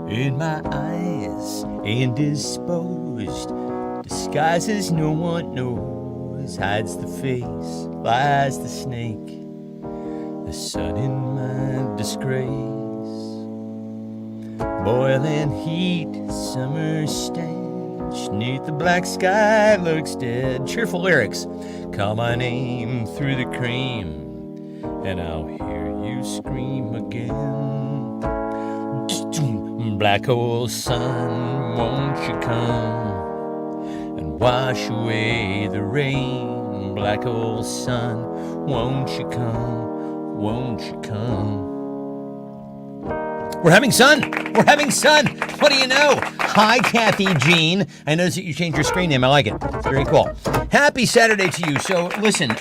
In my eyes, indisposed, disguises no one knows, hides the face, lies the snake, the sun in my disgrace. Boiling heat, summer stench, neath the black sky lurks dead. Cheerful lyrics, call my name through the cream, and I'll hear you scream again. Black hole sun, won't you come and wash away the rain? Black hole sun, won't you come, won't you come? We're having sun. We're having sun. What do you know? Hi, Kathy Jean. I noticed that you changed your screen name. I like it. It's very cool. Happy Saturday to you. So listen,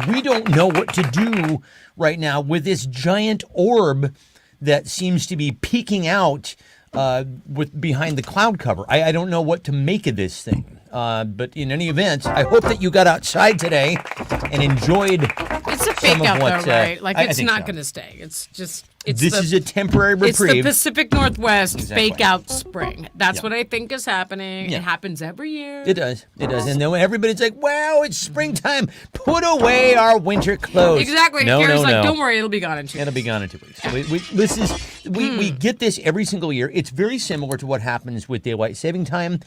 we don't know what to do right now with this giant orb that seems to be peeking out behind the cloud cover. I don't know what to make of this thing. But in any event, I hope that you got outside today and enjoyed. It's a fake out though, right? Like it's not going to stay. It's just. This is a temporary reprieve. It's the Pacific Northwest fake out spring. That's what I think is happening. Yeah. It happens every year. It does. It does. And then everybody's like, wow, it's springtime. Put away our winter clothes. Exactly. Gary's like, don't worry, it'll be gone in 2 weeks. It'll be gone in 2 weeks. We get this every single year. It's very similar to what happens with daylight saving time,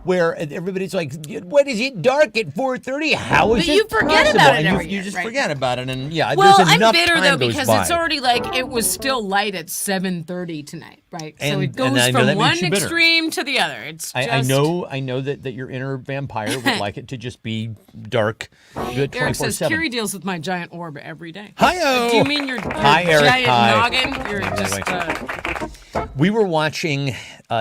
where everybody's like, what is it dark at 4:30? How is it you forget possible? about it every You year, just right? forget about it. And yeah, well, there's enough I'm bitter time though goes because by. it's already like it was still light at 7:30 tonight, right? And, so it goes from one extreme to the other. It's just... I know that your inner vampire would like it to just be dark, good 24/7. Eric says Carrie deals with my giant orb every day. Hi-oh. Do you mean your giant noggin? You're just. We were watching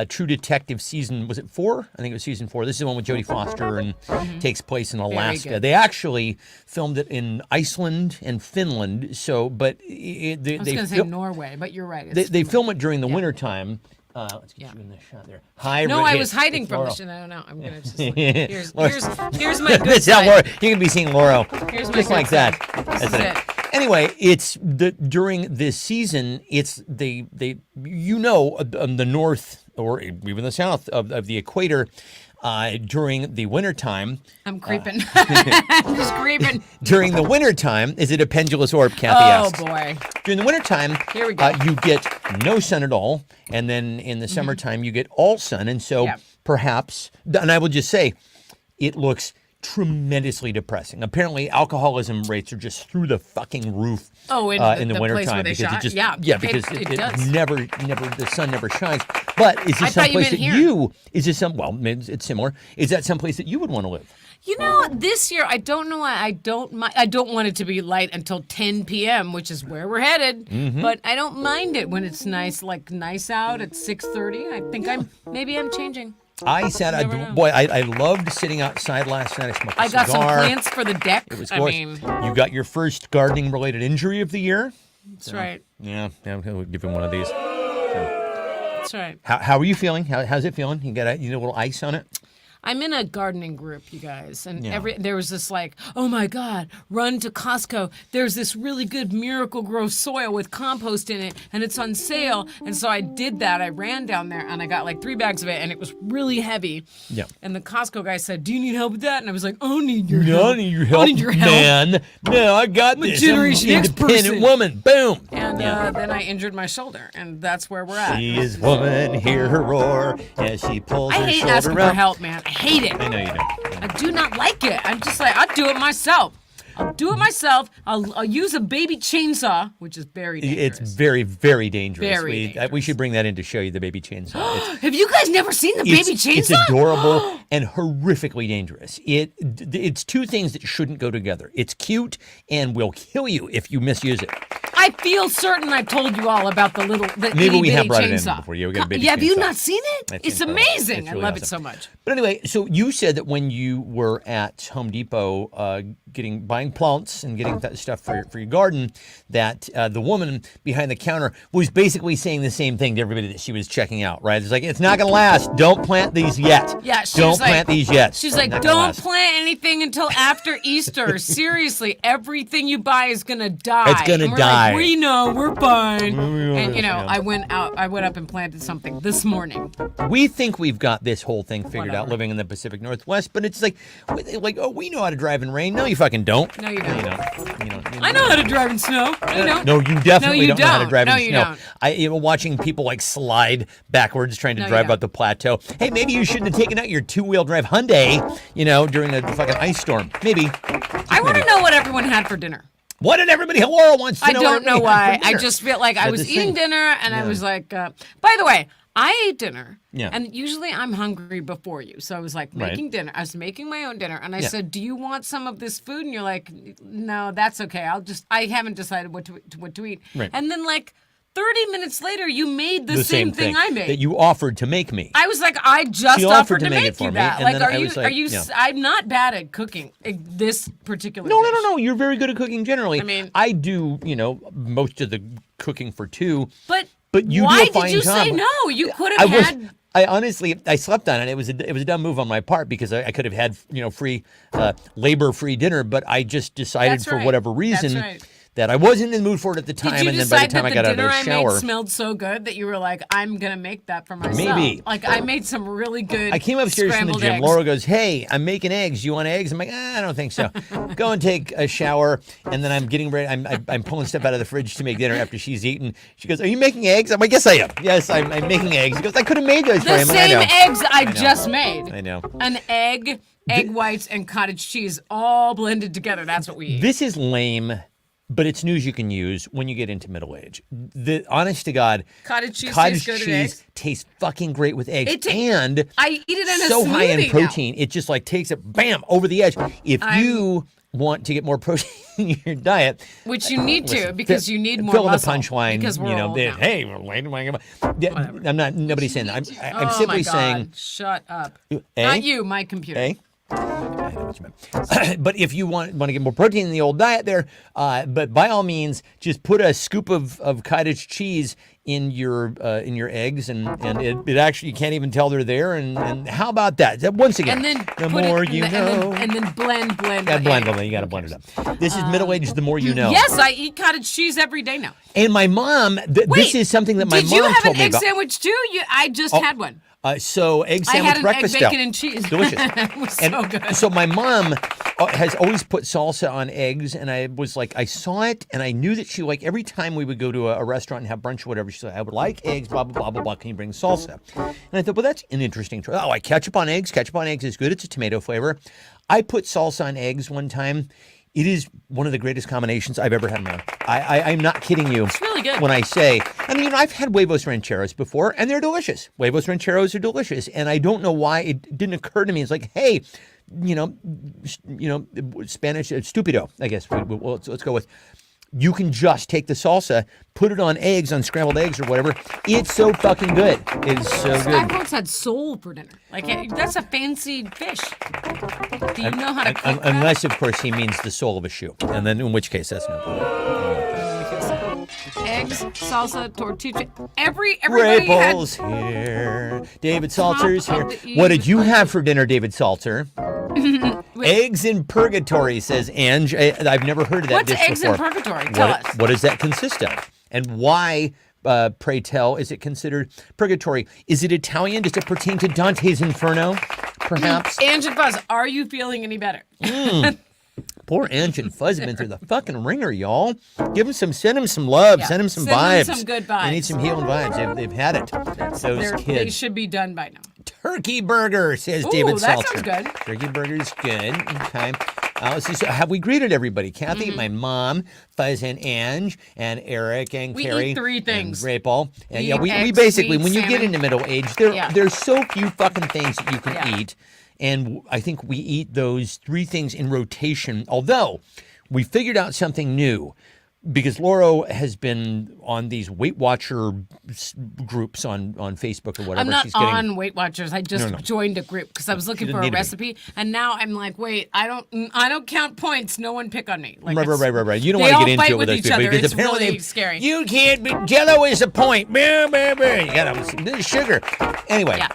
True Detective season, was it 4? I think it was season 4. This is the one with Jodie Foster and takes place in Alaska. They actually filmed it in Iceland and Finland. So, but I was going to say Norway, but you're right. They film it during the wintertime. Let's get you in the shot there. Hi, no, I was hiding from the shit. I don't know. I'm going to just here's my good That's how Laura, you're going to be seeing Laura just like side. that. This is it. Anyway, it's during this season, it's the north or even the south of the equator during the wintertime. I'm creeping. I'm just creeping. During the wintertime, is it a pendulous orb, Kathy asks? Oh, boy. During the wintertime, here we go. You get no sun at all. And then in the summertime, you get all sun. And so perhaps, and I will just say, it looks tremendously depressing. Apparently, alcoholism rates are just through the fucking roof in the wintertime because it just because it never the sun never shines. But is this someplace that it's similar. Is that someplace that you would want to live? You know, this year I don't know why I don't want it to be light until 10 p.m., which is where we're headed. But I don't mind it when it's nice out at 6:30. I think I'm changing. I loved sitting outside last night. I smoked a cigar. I got some plants for the deck. It was gorgeous. You got your first gardening-related injury of the year. That's right. Yeah, we'll give him one of these. That's right. How are you feeling? How's it feeling? You got a little ice on it? I'm in a gardening group, you guys, and there was this like, oh my God, run to Costco. There's this really good Miracle Grow soil with compost in it, and it's on sale. And so I did that. I ran down there, and I got like 3 bags of it, and it was really heavy. Yeah. And the Costco guy said, "Do you need help with that?" And I was like, "I need your help. I need your help, man. No, I got this. Generation I'm an independent woman. Boom." And then I injured my shoulder, and that's where we're at. She is woman, hear her roar as she pulls her shoulder up. I hate asking for help, man. I hate it. I know you don't. I do not like it. I'm just like, I'll do it myself. I'll use a baby chainsaw, which is very dangerous. It's very, very dangerous. Dangerous. We should bring that in to show you the baby chainsaw. Have you guys never seen the baby chainsaw? It's adorable and horrifically dangerous. It's 2 things that shouldn't go together. It's cute and will kill you if you misuse it. I feel certain I've told you all about the Maybe we have itty-bitty brought it in chainsaw. before. Yeah, we got a bitty Have you chainsaw. not seen it? It's It's incredible. amazing. It's I really love it awesome. so much. But anyway, so you said that when you were at Home Depot buying plants and getting that stuff for your garden, that the woman behind the counter was basically saying the same thing to everybody that she was checking out, right? It's like, it's not going to last. Don't plant these yet. Yeah, she Don't was like- plant these yet. She's like, Not gonna don't last." plant anything until after Easter. Seriously, everything you buy is gonna die. It's gonna And we're die. Like, we know, we're fine. And yeah. I went up and planted something this morning. We think we've got this whole thing figured out Whatever. living in the Pacific Northwest, but it's like, oh, we know how to drive in rain. No, you fucking don't. No, you don't. You don't. I know how to drive in snow. No, you don't. No, you definitely No, you don't know how to don't. drive No, in you snow. don't. Watching people like slide backwards trying to No, you drive don't. out the plateau. Hey, maybe you shouldn't have taken out your two-wheel drive Hyundai, during a fucking ice storm. Maybe. I want to know what everyone had for dinner. What did everybody? Laura wants to I know. don't know why. I dinner. just feel like I That's was the eating thing. dinner and I was like, by the way, I ate dinner. Yeah. And usually I'm hungry before you. So I was like making dinner. I was making my own dinner. And I said, do you want some of this food? And you're like, no, that's okay. I haven't decided what to eat. Right. And then 30 minutes later, you made the same thing I made. that you offered to make me. I was like, I just She offered to it make for you me, that. and Like, then are I you? was like, Are you? yeah. I'm not bad at cooking this particular. No, dish. no. You're very good at cooking generally. I mean- I do, most of the cooking for two. But you why do a fine did you job. say no? You could have had. I honestly, I slept on it. It was a dumb move on my part because I could have had free labor-free dinner, but I just decided That's for right. whatever reason That's right. that I wasn't in the mood for it at the time. Did you And then by the decide time I that got the out of dinner the I shower, made smelled so good that you were like, I'm gonna make that for myself? Maybe. Like I made some really good. I came upstairs from the scrambled gym. eggs. Laura goes, "Hey, I'm making eggs. You want eggs?" I'm like, I don't think so. Go and take a shower, and then I'm getting ready. I'm pulling stuff out of the fridge to make dinner after she's eaten. She goes, "Are you making eggs?" I'm like, "Yes, I am. Yes, I'm making eggs." She goes, "I could have made those for The him." I'm like, same I know. eggs I just made. I know. An egg whites, and cottage cheese all blended together. That's what we eat. This is lame, but it's news you can use when you get into middle age. The honest to God, Cottage cheese cottage tastes good with cheese eggs? tastes fucking great with eggs, It and I eat it in a so high in smoothie now. protein, it just takes it over the edge. If you want to get more protein in your diet, Which you need to listen, because you need more fill in the muscle. punchline. Because we're old now. Hey, we're late. I'm not. Nobody's saying that. I'm Oh simply my God. saying. Shut up. Eh? Not you, my computer. Hey. I know what you meant. But if you want to get more protein in the old diet there, but by all means, just put a scoop of cottage cheese in your eggs, and it actually, you can't even tell they're there. And how about that? Once again, And then the put more it, you know. and then blend. Yeah, blend them. You got to blend it up. This is middle age. The more you know. Yes, I eat cottage cheese every day now. And my mom. This Wait, is something that my did mom you have told an me egg about. sandwich too? I just had one. So egg I sandwich had an egg, breakfast bacon, style. and cheese. Delicious. It was so good. So my mom has always put salsa on eggs, and I was like, I saw it, and I knew that she, every time we would go to a restaurant and have brunch or whatever, she said, I would like eggs, blah, blah, blah, blah, blah. Can you bring salsa? And I thought, well, that's an interesting choice. Oh, ketchup on eggs. Ketchup on eggs is good. It's a tomato flavor. I put salsa on eggs one time. It is one of the greatest combinations I've ever had in my life. I'm not kidding you. It's really good. When I say, I've had huevos rancheros before, and they're delicious. Huevos rancheros are delicious, and I don't know why it didn't occur to me. It's like, hey, Spanish stupido. I guess let's go with. You can just take the salsa, put it on eggs, on scrambled eggs or whatever. It's so fucking good. It's so good. I once had sole for dinner. That's a fancy fish. Do you know how to cook that? Unless, of course, he means the sole of a shoe, and then in which case that's no good. Eggs, salsa, tortilla. Everybody Raples had. here. David Salter's Top here. of the What did you evening. have for dinner, David Salter? Eggs in purgatory, says Ange. I've never heard of that What's dish eggs before. in purgatory? Tell us. What does that consist of? And why, pray tell, is it considered purgatory? Is it Italian? Does it pertain to Dante's Inferno, perhaps? Ange and Fuzz, are you feeling any better? Poor Ange and Fuzz have been through the fucking ringer, y'all. Send him some love. Yeah. Send him some Send vibes. them some good They need vibes. some healing vibes. They've had it. Those They kids. should be done by now. Turkey burger, says Ooh, David that Salter. sounds good. Turkey burger's good. Okay. Let's see. So have we greeted everybody? Kathy, Mm-hmm. my mom, Fuzz and Ange, and Eric and We Carrie. eat three things. And Rapal. And We eat we eggs, basically, we eat when you get salmon. into middle age, Yeah. there's so few fucking things that you can Yeah. eat. And I think we eat those three things in rotation. Although we figured out something new. because Laura has been on these Weight Watcher groups on Facebook or whatever. I'm not She's getting, on Weight Watchers. I just joined a group because I was looking for a recipe, and now I'm like, wait, I don't count points. No one pick on me. Like, right. You don't want to get into it with us each other. because It's apparently really scary. You can't. Jello is a point. You got sugar. Anyway. Yeah.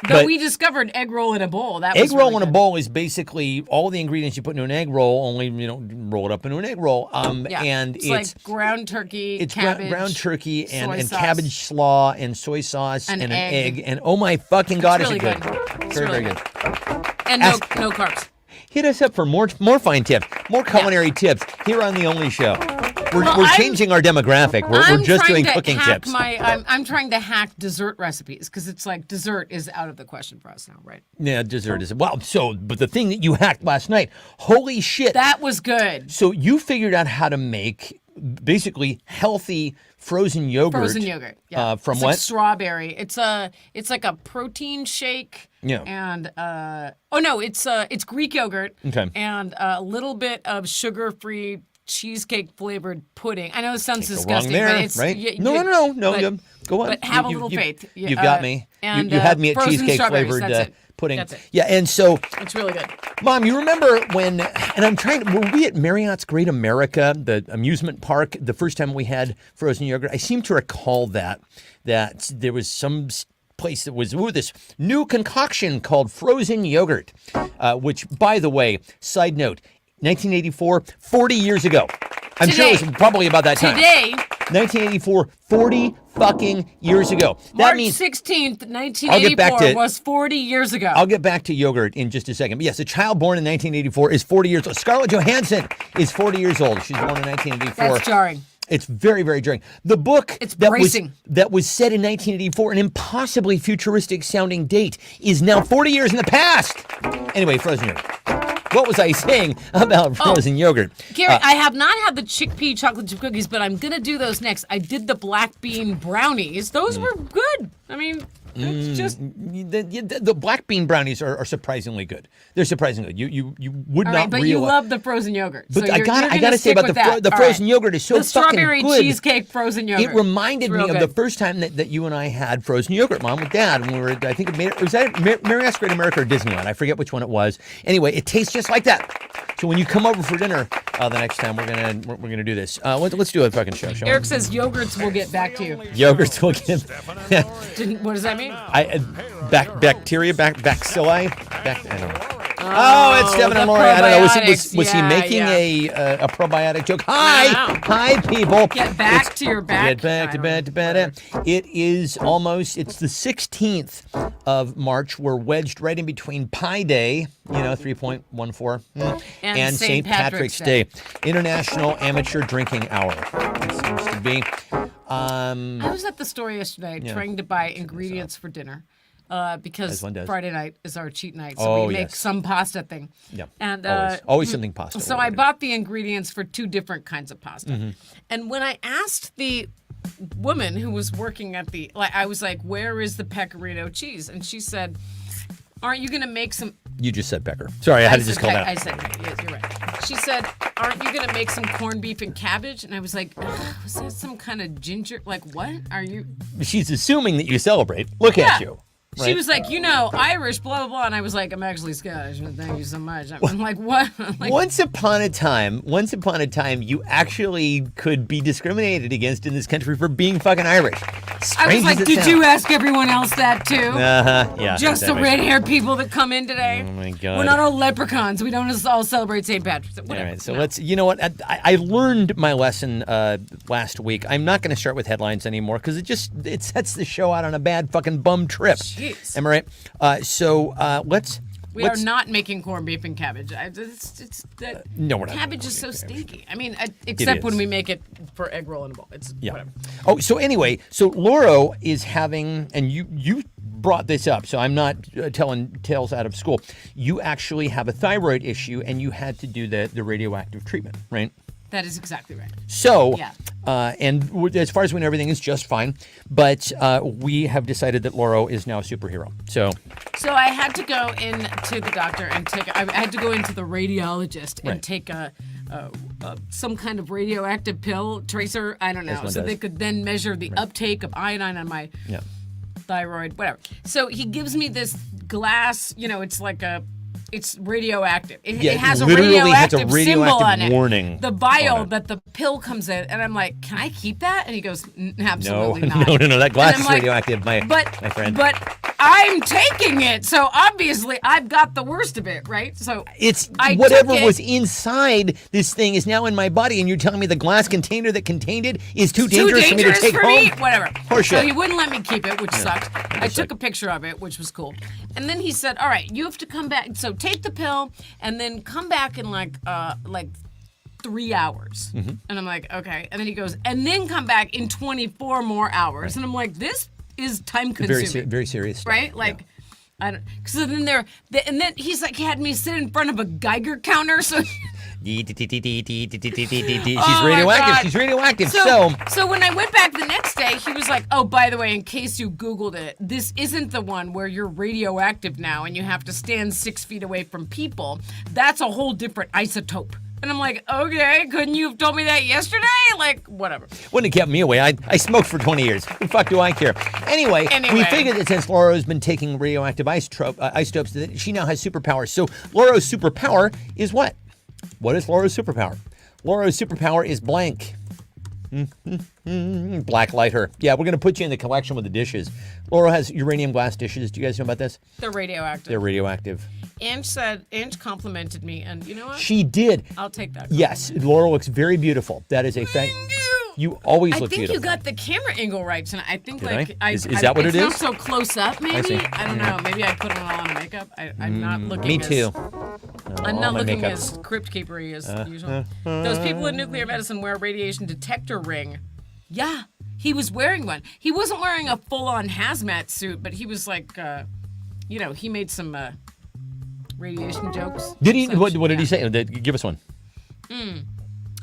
But we discovered egg roll in a bowl. That was egg roll really in a good. bowl is basically all the ingredients you put into an egg roll, only roll it up into an egg roll. And it's like ground turkey, it's cabbage, ground turkey and sauce, cabbage slaw and soy sauce and an egg. And oh my fucking God, really is it good? It's Very, really very good. And no carbs. Hit us up for more fine tips, more culinary tips here on The Only Show. We're changing our demographic. We're just doing cooking tips. I'm trying to hack dessert recipes because it's like dessert is out of the question for us now, right? Yeah, dessert is. Well, but the thing that you hacked last night, holy shit. That was good. So you figured out how to make basically healthy frozen yogurt. Frozen yogurt, yeah. From it's what? Like strawberry. It's like a protein shake. Yeah. And it's Greek yogurt. Okay. And a little bit of sugar-free cheesecake flavored pudding. I know it sounds disgusting, there, but it's right? No. Go on. But have a little faith. You've got me. And you had me at frozen cheesecake strawberries, flavored pudding. That's it. Yeah, and so It's really good. Mom, you remember when? And I'm trying. Were we at Marriott's Great America, the amusement park, the first time we had frozen yogurt? I seem to recall that there was some place that was this new concoction called frozen yogurt, which, by the way, side note, 1984, 40 years ago. I'm sure it was probably about that time. Today. 1984, 40 fucking years ago. That March means 16th, 1984 was 40 years ago. I'll get back to yogurt in just a second. But yes, a child born in 1984 is 40 years old. Scarlett Johansson is 40 years old. She's born in 1984. That's jarring. It's very, very jarring. The book that was set in 1984, an impossibly futuristic sounding date, is now 40 years in the past. Anyway, frozen yogurt. What was I saying about frozen yogurt? Gary, I have not had the chickpea chocolate chip cookies, but I'm going to do those next. I did the black bean brownies. Those were good. I mean, it's just... The black bean brownies are surprisingly good. They're surprisingly good. You would not but realize... you love the frozen yogurt. But so I gotta say about the frozen yogurt is so the fucking good. The strawberry cheesecake frozen yogurt. It reminded me of the first time that you and I had frozen yogurt, Mom, with Dad, when we were I think was that Marriott's Great America or Disneyland? I forget which one it was. Anyway, it tastes just like that. So when you come over for dinner the next time, we're gonna do this. Let's do a fucking show. Eric says yogurts will get back to you. Yogurts will get. What does that mean? Bacteria, bacilli. I don't know. Oh, it's Stephen and Lori. I don't know. Was he making a probiotic joke? Hi, people. Get back to your back. Get back to bed. It is almost. It's the 16th of March. We're wedged right in between Pi Day, 3.14, and St. Patrick's Day, International Amateur Drinking Hour. It seems to be. I was at the store yesterday trying to buy ingredients for dinner. Because Friday night is our cheat night, so we make some pasta thing. Yeah, and always something pasta. So I bought the ingredients for 2 different kinds of pasta. Mm-hmm. And when I asked the woman who was working at I was like, "Where is the pecorino cheese?" And she said, "Aren't you going to make some?" You just said pecker. Sorry, I had to just call that. I said, yes, you're right. She said, "Aren't you going to make some corned beef and cabbage?" And I was like, "Was that some kind of ginger? Like what are you?" She's assuming that you celebrate. Look at you. Right? She was like, Irish, blah, blah, blah. And I was like, I'm actually Scottish. Thank you so much. I'm like, what? Once upon a time, you actually could be discriminated against in this country for being fucking Irish. I was like, did you ask everyone else that too? Yeah. Just the red-haired people that come in today? Oh, my God. We're not all leprechauns. We don't all celebrate St. Patrick's Day. All right, so let's, you know what? I learned my lesson last week. I'm not going to start with headlines anymore because it sets the show out on a bad fucking bum trip. Jeez. Am I right? So let's... We are not making corned beef and cabbage. No, we're not. Cabbage is so stinky. I mean, except when we make it for egg roll in a bowl. It's whatever. Oh, so anyway, Laura is having, and you brought this up, so I'm not telling tales out of school. You actually have a thyroid issue, and you had to do the radioactive treatment, right? That is exactly right. So, and as far as we know, everything is just fine. But we have decided that Laura is now a superhero. So I had to go into the doctor and I had to go into the radiologist and take a some kind of radioactive pill tracer. I don't know. So they could then measure the uptake of iodine on my thyroid, whatever. So he gives me this glass. It's like it's radioactive. It has a radioactive symbol on it. Warning. The vial that the pill comes in, and I'm like, "Can I keep that?" And he goes, "Absolutely not." No. That glass is radioactive, my friend. But I'm taking it, so obviously I've got the worst of it, right? So it's whatever was inside this thing is now in my body, and you're telling me the glass container that contained it is too dangerous for me to take home? Whatever. Horseshit. So he wouldn't let me keep it, which sucked. I took a picture of it, which was cool. And then he said, "All right, you have to come back. So take the pill, and then come back in like 3 hours." And I'm like, "Okay." And then he goes, "And then come back in 24 more hours." Right. And I'm like, "This is time consuming." Very serious stuff. Right? Like, I don't. So then and then he's like, he had me sit in front of a Geiger counter, so. She's radioactive. She's radioactive. So when I went back the next day, he was like, "Oh, by the way, in case you Googled it, this isn't the one where you're radioactive now and you have to stand 6 feet away from people. That's a whole different isotope." And I'm like, "Okay, couldn't you have told me that yesterday?" Like, whatever. Wouldn't have kept me away. I smoked for 20 years. What the fuck do I care? Anyway, we figured that since Laura's been taking radioactive isotopes, that she now has superpowers. So Laura's superpower is what? What is Laura's superpower? Laura's superpower is blank. Blacklight her. Yeah, we're going to put you in the collection with the dishes. Laura has uranium glass dishes. Do you guys know about this? They're radioactive. They're radioactive. Ange complimented me, and you know what? She did. I'll take that. Yes, Laura looks very beautiful. That is a fact. You always look beautiful. I think you got the camera angle right tonight. I think is that what it is? It's not so close up, maybe. I don't know. Maybe I put on all on makeup. I'm not looking. Me too. I'm not looking as crypt keepery as usual. Those people in nuclear medicine wear a radiation detector ring. Yeah, he was wearing one. He wasn't wearing a full-on hazmat suit, but he was like, he made some radiation jokes. Did he? What did he say? Give us one.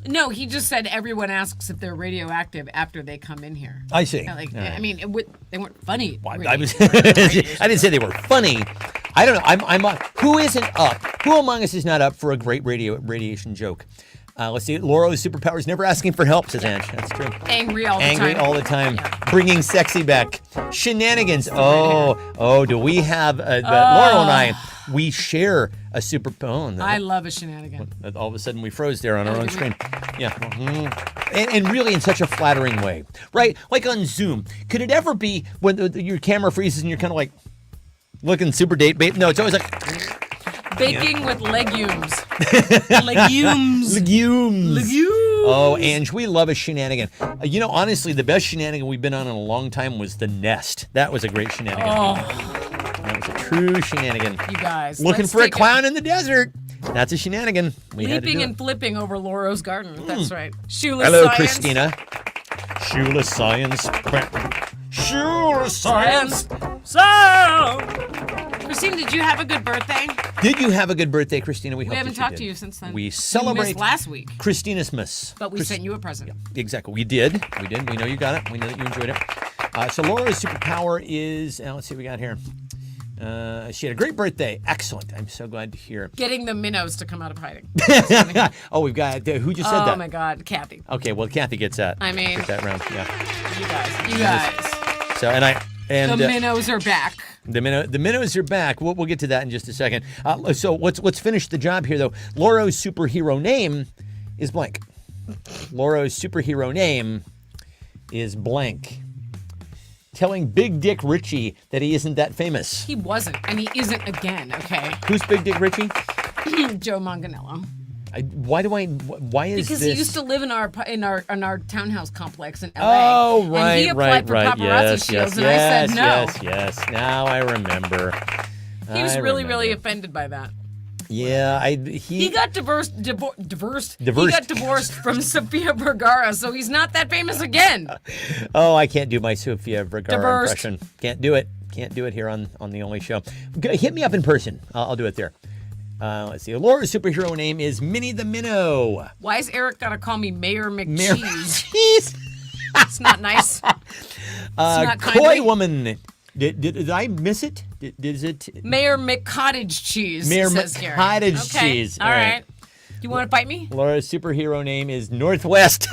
No, he just said everyone asks if they're radioactive after they come in here. I see. I mean, they weren't funny. I didn't say they were funny. I don't know. Who isn't up? Who among us is not up for a great radiation joke? Let's see. Laura's superpower is never asking for help, says Ange. That's true. Angry all the time. Yeah. Bringing sexy back. Shenanigans. Do we have, Laura and I, we share a superpower. I love a shenanigan. All of a sudden we froze there on our own screen. Yeah. And really in such a flattering way. Right? Like on Zoom. Could it ever be when your camera freezes and you're kind of like looking super date bait? No, it's always like... Baking with legumes. Legumes. Oh, Ange, we love a shenanigan. Honestly, the best shenanigan we've been on in a long time was The Nest. That was a great shenanigan. Oh. That was a true shenanigan. You guys. Looking for a clown in the desert. That's a shenanigan. Leaping and flipping over Laura's garden. That's right. Shoeless Hello, science. Christina. Shoeless science. Shoeless science. Christine, did you have a good birthday? Did you have a good birthday, Christina? We haven't talked to you since then. We celebrate you missed last week. Christina's miss. But we sent you a present. Yeah, exactly. We did. We know you got it. We know that you enjoyed it. So Laura's superpower is, let's see what we got here. She had a great birthday. Excellent. I'm so glad to hear. Getting the minnows to come out of hiding. We've got, who just said that? Oh my God, Kathy. Okay, well, Kathy gets that. Gets that round. Yeah. You guys. So, and the minnows are back. The minnows are back. We'll get to that in just a second. So let's finish the job here, though. Laura's superhero name is blank. Laura's superhero name is blank. Telling Big Dick Richie that he isn't that famous. He wasn't, and he isn't again, okay? Who's Big Dick Richie? Joe Manganiello. Why is because this? He used to live in our townhouse complex in LA. Oh, right, and he applied for paparazzi shields, and I said no. Yes. Now I remember. He was really offended by that. Yeah, he got divorced. He got divorced from Sofia Vergara, so he's not that famous again. Oh, I can't do my Sofia Vergara impression. Can't do it. Can't do it here on the only show. Hit me up in person. I'll do it there. Let's see. Laura's superhero name is Minnie the Minnow. Why is Eric gotta call me Mayor McCheese? Mayor McCheese. It's not nice. It's not Koi woman. Did I miss it? Is it Mayor McCottage Cheese? Mayor McCottage Cheese. All right. You want to fight me? Laura's superhero name is Northwest.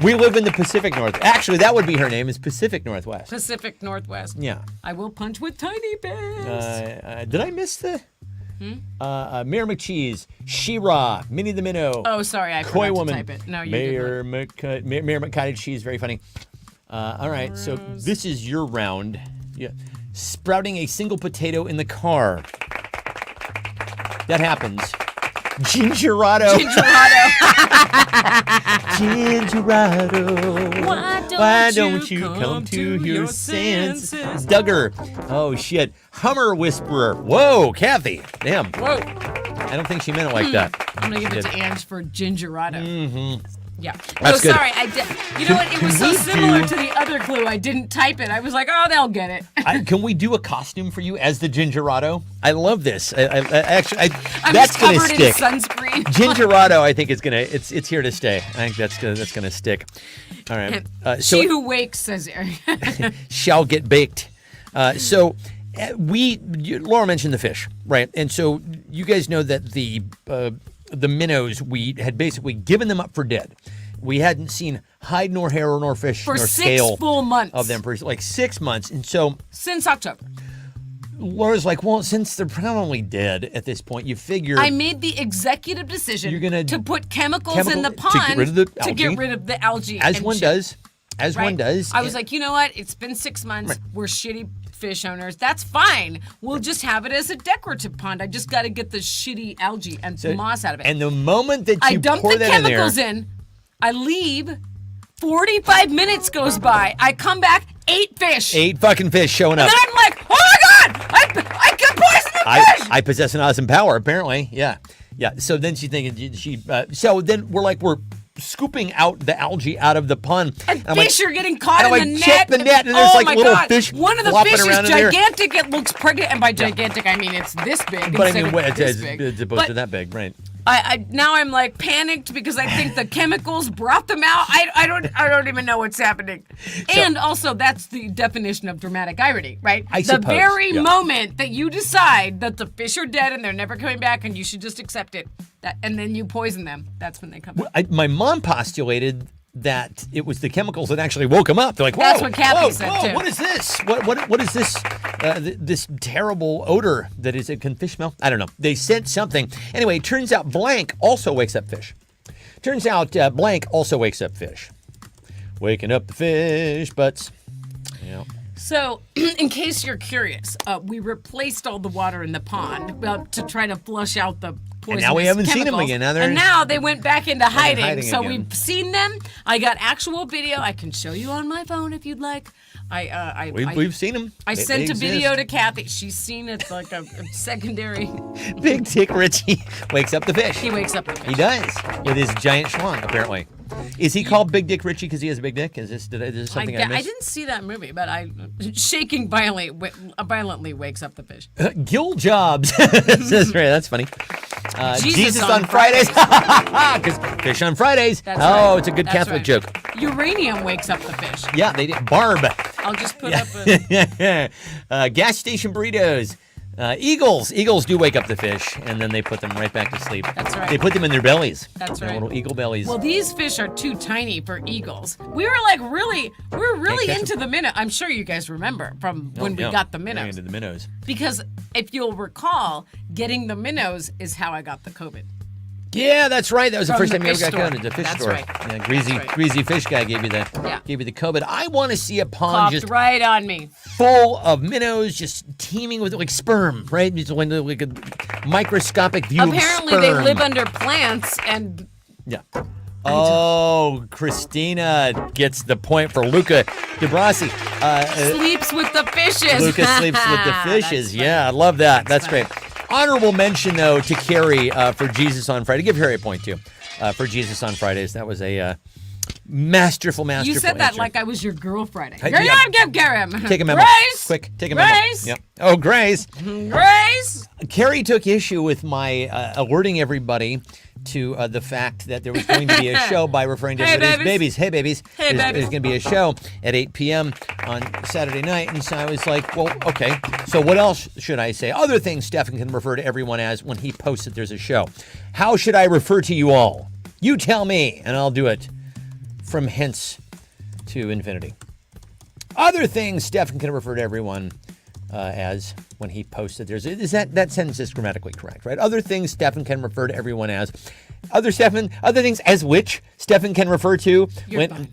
We live in the Pacific North. Actually, that would be her name, is Pacific Northwest. Pacific Northwest. Yeah. I will punch with tiny fists. Did I miss the... Mayor McCheese, She-Ra, Minnie the Minnow. Oh, sorry, I Coy forgot Woman. to type it. No, you Mayor didn't. Mayor McCottage Cheese, very funny. All right, so this is your round. Yeah. Sprouting a single potato in the car. That happens. Gingerado. Gingerado. Why don't you come to your senses? Duggar. Oh, shit. Hummer Whisperer. Whoa, Kathy. Damn. Whoa. I don't think she meant it like that. I'm going to give it She to did. Ange for Gingerado. Mm-hmm. Yeah. That's good. Sorry. I did. You know what? It was Can so we similar do- to the other clue. I didn't type it. I was like, oh, they'll get it. Can we do a costume for you as the Gingerado? I love this. I'm That's just going to covered in stick. sunscreen. Gingerado, I think it's here to stay. I think that's gonna stick. All right. She who wakes, says Eric. Shall get baked. Laura mentioned the fish, right? And so you guys know that the minnows, we had basically given them up for dead. We hadn't seen hide nor hair nor fish For nor 6 scale full months. of them for like 6 months. And so Since October. Laura's like, well, since they're probably dead at this point, you figure I made the executive decision You're gonna- to put chemicals in the to pond get rid of the to algae? get rid of the algae. as and one shit. does. As Right? one does. I was like, you know what? It's been 6 months. Right. We're shitty fish owners. That's fine. We'll just have it as a decorative pond. I just got to get the shitty algae and moss out of it. And the moment that I you dump pour the that chemicals in there, in. I leave. 45 minutes goes by. I come back, 8 fish. 8 fucking fish showing up. And then I'm like, oh my God, I can poison the fish. I possess an awesome power, apparently. Yeah. So then she's thinking, so then we're scooping out the algae out of the pond. And I'm fish like, are getting caught and in I'm the like, check net. the net, and there's oh like my little God. fish One of the flopping fish is around in there. gigantic. It looks pregnant. And by gigantic, I mean it's this big. But I instead mean, of this big. as opposed to that big, right? Now I'm like panicked because I think the chemicals brought them out. I don't even know what's happening. And also that's the definition of dramatic irony, right? I the suppose, very yeah. moment that you decide that the fish are dead and they're never coming back and you should just accept it, and then you poison them, that's when they come back. My mom postulated that it was the chemicals that actually woke him up. They're like, whoa, That's what Kathy whoa, said, whoa, too. what is this? What is this? This terrible odor that is, can fish smell? I don't know. They sent something. Anyway, it turns out blank also wakes up fish. Turns out blank also wakes up fish. Waking up the fish butts. Yeah. So, in case you're curious, we replaced all the water in the pond to try to flush out the poisonous now we haven't seen 'em chemicals. again. Now they're- and now they went back into hiding. hiding So again. we've seen them. I got actual video. I can show you on my phone if you'd like. We've seen them. I sent a video to Kathy. She's seen it's like a secondary. Big Dick Richie wakes up the fish. He wakes up the fish. He does with his giant schlong, apparently. Is he called Big Dick Richie because he has a big dick? Is this something I I missed? didn't see that movie, but shaking violently wakes up the fish. Gill Jobs. That's funny. Jesus on Fridays. Because fish on Fridays. That's right. It's a good That's Catholic right. joke. Uranium wakes up the fish. Yeah, they did. Barb. I'll just put up a. Gas station burritos. Eagles do wake up the fish, and then they put them right back to sleep. That's right. They put them in their bellies. That's Their right. little eagle bellies. Well, these fish are too tiny for eagles. We were really catch into the minnow. I'm sure you guys remember from when we Yeah, got the getting minnows. into the minnows. Because if you'll recall, getting the minnows is how I got the COVID. Yeah, that's right. That was the From first the time you ever fish got caught store. at the fish That's store. right. Yeah, That's right. greasy fish guy gave you the COVID. I want to see a pond Coughed just right on me. full of minnows, just teeming with like sperm, right? Just like a microscopic view Apparently, of they sperm. live under plants and. Yeah. Oh, Christina gets the point for Luca DeBrasi. Sleeps with the fishes. Luca sleeps with the fishes. Yeah, I love that. That's great. Honorable mention, though, to Carrie for Jesus on Friday. Give Harry a point, too, for Jesus on Fridays. That was a masterful You said that answer. like I was your girl Friday. Yeah. Take Take a memo. Grace! Quick, take a memo. Grace! Yep. Oh, Grace. Grace! Carrie took issue with my alerting everybody to the fact that there was going to be a show by referring to Hey, everybody's babies. babies. Hey, babies. Hey, There's babies. going to be a show at 8 p.m. on Saturday night. And so I was like, well, okay. So what else should I say? Other things Stefan can refer to everyone as when he posts that there's a show. How should I refer to you all? You tell me, and I'll do it from hence to infinity. Other things Stefan can refer to everyone as when he posts that there's that sentence is grammatically correct, right? Other things Stefan can refer to everyone as. Other things as which Stefan can refer to You're fine.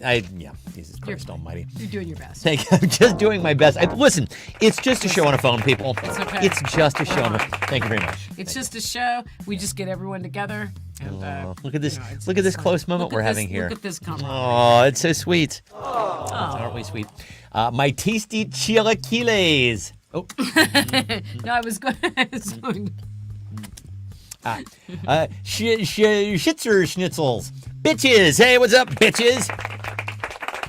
Jesus Christ Almighty. You're doing your best. I'm just doing my best. Listen, it's just a show on a phone, people. It's okay. It's just a show on a phone. Thank you very much. It's just a show. We just get everyone together. And, Look at this! you know, look at this fun. close moment Look at we're this- having here. Look at this camaraderie. Oh, it's so sweet. Aren't we sweet? My tasty chilaquiles. Oh, No, I was going. Schitzer schnitzels. Bitches. Hey, what's up, bitches?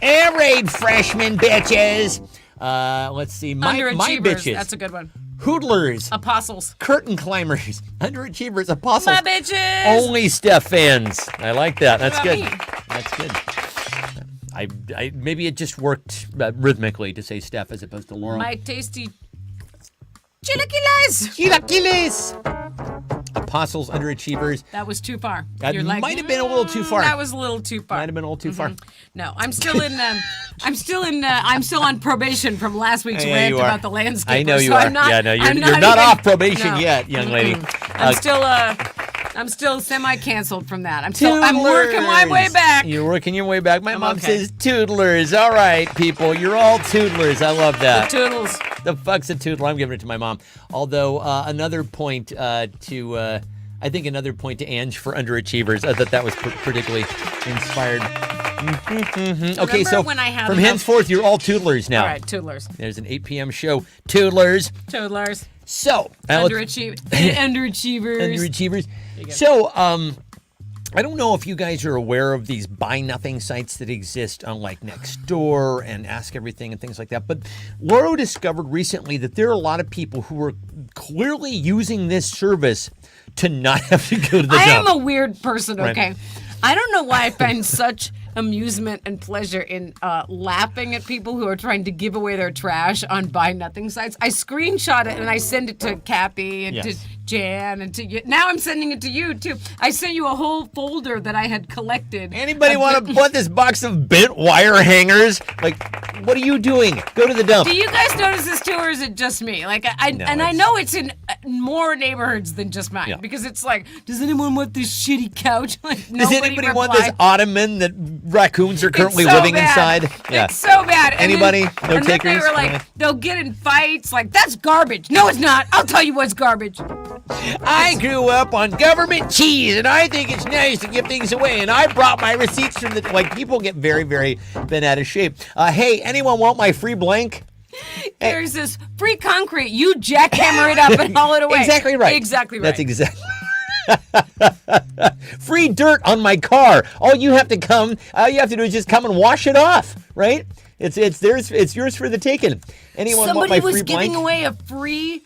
Air raid freshmen, bitches. Let's see. My Underachievers. bitches. That's a good one. Hoodlers. Apostles. Curtain climbers. Underachievers. Apostles. My bitches. Only Steph fans. I like that. That's What good. about me? That's good. I maybe it just worked rhythmically to say Steph as opposed to Laurel. My tasty chilaquiles. Chilaquiles. Apostles, underachievers. That was too far. That You're like, might have been a little too far. That was a little too far. Might have been a little too far. No, I'm still in. I'm still on probation from last week's Yeah, rant you are. about the landscape. I know you so are. I'm not, Yeah, no, I'm you're not even- off probation no. yet, young lady. I'm still semi-canceled from that. I'm working my way back. You're working your way back. My mom okay. says toodlers. All right, people, you're all toodlers. I love that. Toodles. The fuck's a toodler? I'm giving it to my mom. Although another point to Ange for underachievers. I thought that was particularly inspired. Okay, so when I had from enough- henceforth, you're all toodlers now. All right, toodlers. There's an 8 p.m. show. Toodlers. Toodlers. So Underachievers. underachievers. So, I don't know if you guys are aware of these buy nothing sites that exist on like Nextdoor and Ask Everything and things like that. But Laura discovered recently that there are a lot of people who are clearly using this service to not have to go to the I dump. am a weird person, Right. okay? I don't know why I find such amusement and pleasure in laughing at people who are trying to give away their trash on buy nothing sites. I screenshot it and I send it to Kathy and to Yes. Jan and to you. Now I'm sending it to you too. I sent you a whole folder that I had collected. Anybody want to put this box of bent wire hangers? Like, what are you doing? Go to the dump. Do you guys notice this too, or is it just me? Like, I it's- know it's in more neighborhoods than just mine, Yeah. because it's like, does anyone want this shitty couch? Like, Does nobody anybody want this replied. ottoman that raccoons are currently It's so living bad. inside? Yeah. It's so bad. And Anybody? Then, No and then they takers? were like, they'll get in fights. Like, that's garbage. No, it's not. I'll tell you what's garbage. I grew up on government cheese, and I think it's nice to give things away. And I brought my receipts from the people get very, very bent out of shape. Hey, anyone want my free blank? There's this free concrete. You jackhammer it up and haul it away. Exactly right. Exactly right. That's exactly. Free dirt on my car. All you have to do is just come and wash it off, right? It's yours for the taking. Anyone want Somebody my was free giving blank? away a free,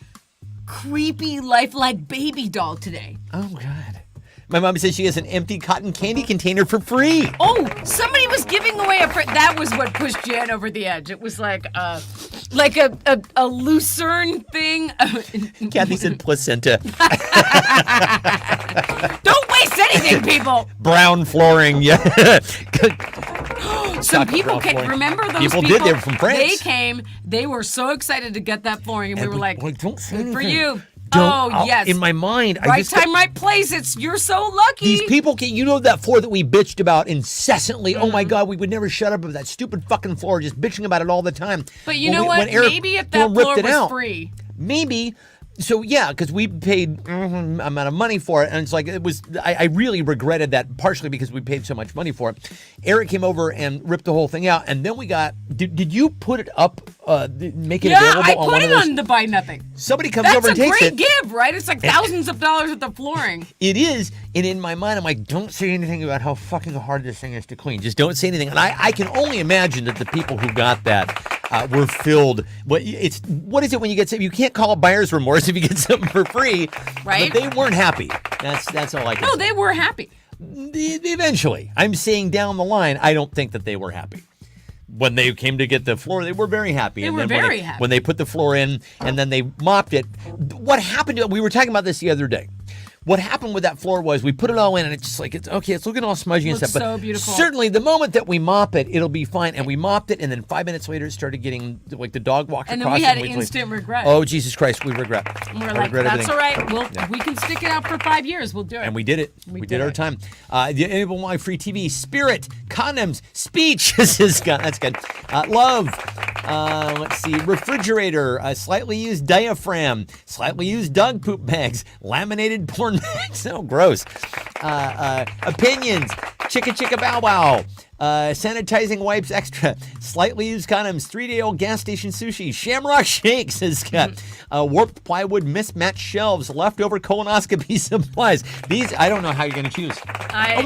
creepy, lifelike baby doll today. Oh God. My mom says she has an empty cotton candy container for free. Oh, somebody was giving away that was what pushed Jan over the edge. It was like a lucerne thing. Kathy said placenta. Don't waste anything, people. Brown flooring, yeah. Some Chocolate people brown came. flooring. Remember those People people? did. They were from France. They came. They were so excited to get that flooring, and we were like, don't say "Good for anything. you." Don't- Yes. In my mind, I right just time, right place. You're so lucky. These people can, that floor that we bitched about incessantly. Oh my Mm-hmm. God, we would never shut up about that stupid fucking floor, just bitching about it all the time. But you When know we- what? when Eric Maybe if that ripped floor it was out, free. maybe. So yeah, because we paid amount of money for it, and it's like it was. I really regretted that, partially because we paid so much money for it. Eric came over and ripped the whole thing out, and then we got. Did you put it up? Make it available I on put one it of those? on the buy nothing. Somebody comes That's over a and takes great it. give, right? It's like thousands of dollars at the flooring. It is, and in my mind, I'm like, don't say anything about how fucking hard this thing is to clean. Just don't say anything. And I can only imagine that the people who got that were filled. What is it when you get something? You can't call it buyer's remorse if you get something for free. Right. But they weren't happy. That's all I can say. No, they were happy. Eventually. I'm saying down the line, I don't think that they were happy. When they came to get the floor, they were very happy. They and were then very happy. When they put the floor in and then they mopped it, what happened we were talking about this the other day. What happened with that floor was we put it all in and it's just like, it's okay, it's looking all smudgy and Looks stuff. But so beautiful. certainly the moment that we mop it, it'll be fine. And we mopped it and then 5 minutes later it started getting, like the dog walked And across. then we it. had instant regret. Oh, Jesus Christ, we regret. And we're I like, regret that's everything. all right. We can stick it out for 5 years. We'll do it. And we did it. We did our it. time. Anyone want free TV? Spirit, condoms, speech. That's good. Love. Let's see. Refrigerator, slightly used diaphragm, slightly used dog poop bags, laminated porn bags. Oh, gross. Opinions. Chicka chicka bow wow. Sanitizing wipes extra. Slightly used condoms. 3-day-old gas station sushi. Shamrock shakes has got warped plywood mismatched shelves. Leftover colonoscopy supplies. These, I don't know how you're going to choose.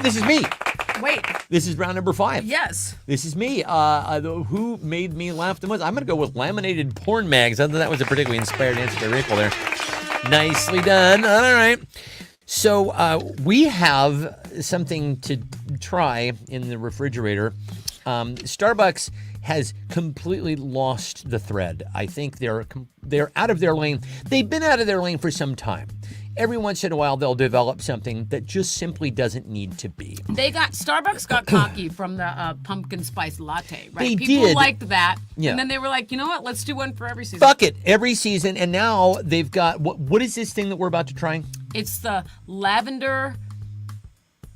This is me. Wait. This is round number 5. Yes. This is me. Who made me laugh the most? I'm going to go with laminated porn mags. I thought that was a particularly inspired answer to Rachel there. Nicely done. All right. So we have something to try in the refrigerator. Starbucks has completely lost the thread. I think they're out of their lane. They've been out of their lane for some time. Every once in a while, they'll develop something that just simply doesn't need to be. Starbucks got cocky from the pumpkin spice latte, right? They People did. liked that. Yeah. And then they were like, you know what? Let's do one for every season. Fuck it, every season. And now they've got, what is this thing that we're about to try? It's the lavender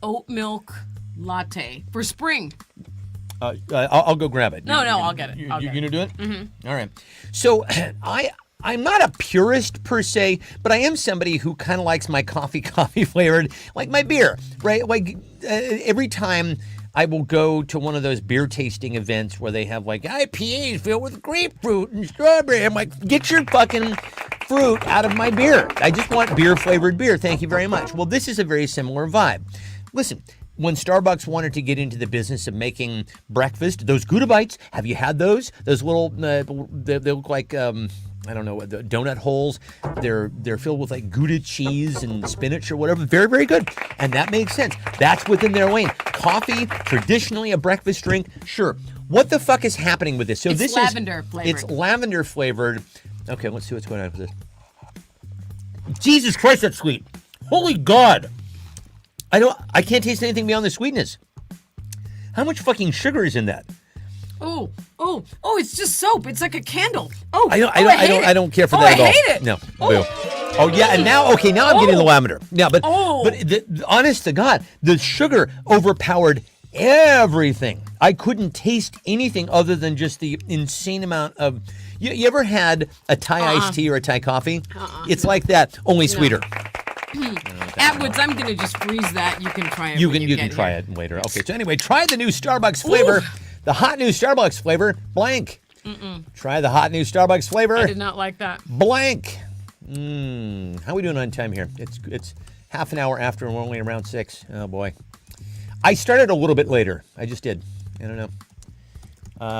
oat milk latte for spring. I'll go grab it. No, I'll get it. You're going to do it? Mm-hmm. All right. So I'm not a purist per se, but I am somebody who kind of likes my coffee flavored, like my beer, right? Like every time I will go to one of those beer tasting events where they have like IPAs filled with grapefruit and strawberry. I'm like, get your fucking fruit out of my beer. I just want beer flavored beer. Thank you very much. Well, this is a very similar vibe. Listen. When Starbucks wanted to get into the business of making breakfast, those Gouda Bites, have you had those? Those little, they look like, I don't know, the donut holes. They're filled with like Gouda cheese and spinach or whatever. Very, very good. And that makes sense. That's within their lane. Coffee, traditionally a breakfast drink, sure. What the fuck is happening with this? So it's lavender flavored. It's lavender flavored. Okay, let's see what's going on with this. Jesus Christ, that's sweet. Holy God. I can't taste anything beyond the sweetness. How much fucking sugar is in that? Oh, it's just soap. It's like a candle. Oh, I don't care for that at all. I hate it. No. Oh yeah, and now I'm getting the lavender. Yeah, but honest to God, the sugar overpowered everything. I couldn't taste anything other than just the insane amount of. You ever had a Thai iced tea or a Thai coffee? It's like that, only sweeter. Atwoods, I'm going to just freeze that. You can try it. You can try here. it later. Okay, so anyway, try the new Starbucks flavor. Ooh. The hot new Starbucks flavor, blank. Try the hot new Starbucks flavor. I did not like that. Blank. How are we doing on time here? It's half an hour after and we're only around 6. Oh, boy. I started a little bit later. I just did. I don't know.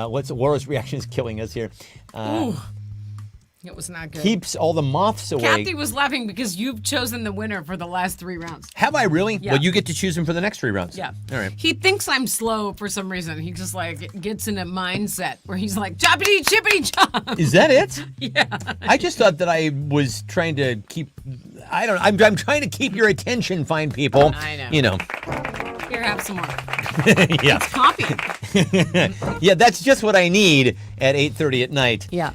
Laura's reaction is killing us here. Ooh. It was not good. Keeps all the moths away. Kathy was laughing because you've chosen the winner for the last 3 rounds. Have I really? Yeah. Well, you get to choose them for the next 3 rounds. Yeah. All right. He thinks I'm slow for some reason. He just like gets in a mindset where he's like, choppity, chippity, chop. Is that it? Yeah. I just thought that I was trying to keep, I'm trying to keep your attention, fine people. I know. You know. Here, have some more. Yeah. It's coffee. Yeah, that's just what I need at 8:30 at night. Yeah.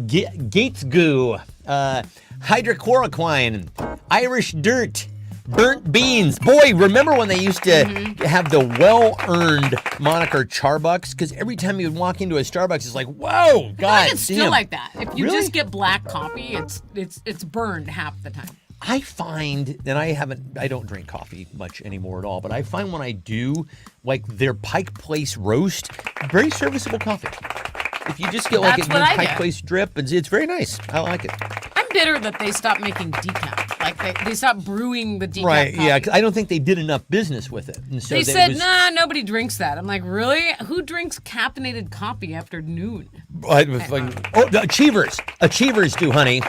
Gates goo, hydrochloroquine, Irish dirt, burnt beans. Boy, remember when they used to have the well-earned moniker Charbucks? Because every time you would walk into a Starbucks, it's like, whoa, God, I think it's still damn. like that. If you Really? just get black coffee, it's burned half the time. I find, and I don't drink coffee much anymore at all, but I find when I do, like their Pike Place roast, very serviceable coffee. If you just get like That's a what I Pike get. Place drip, it's very nice. I like it. I'm bitter that they stopped making decaf. Like they stopped brewing the decaf Right, coffee. yeah. 'Cause I don't think they did enough business with it. And so They that said, was, nah, nobody drinks that. I'm like, really? Who drinks caffeinated coffee after noon? Achievers. Achievers do, honey.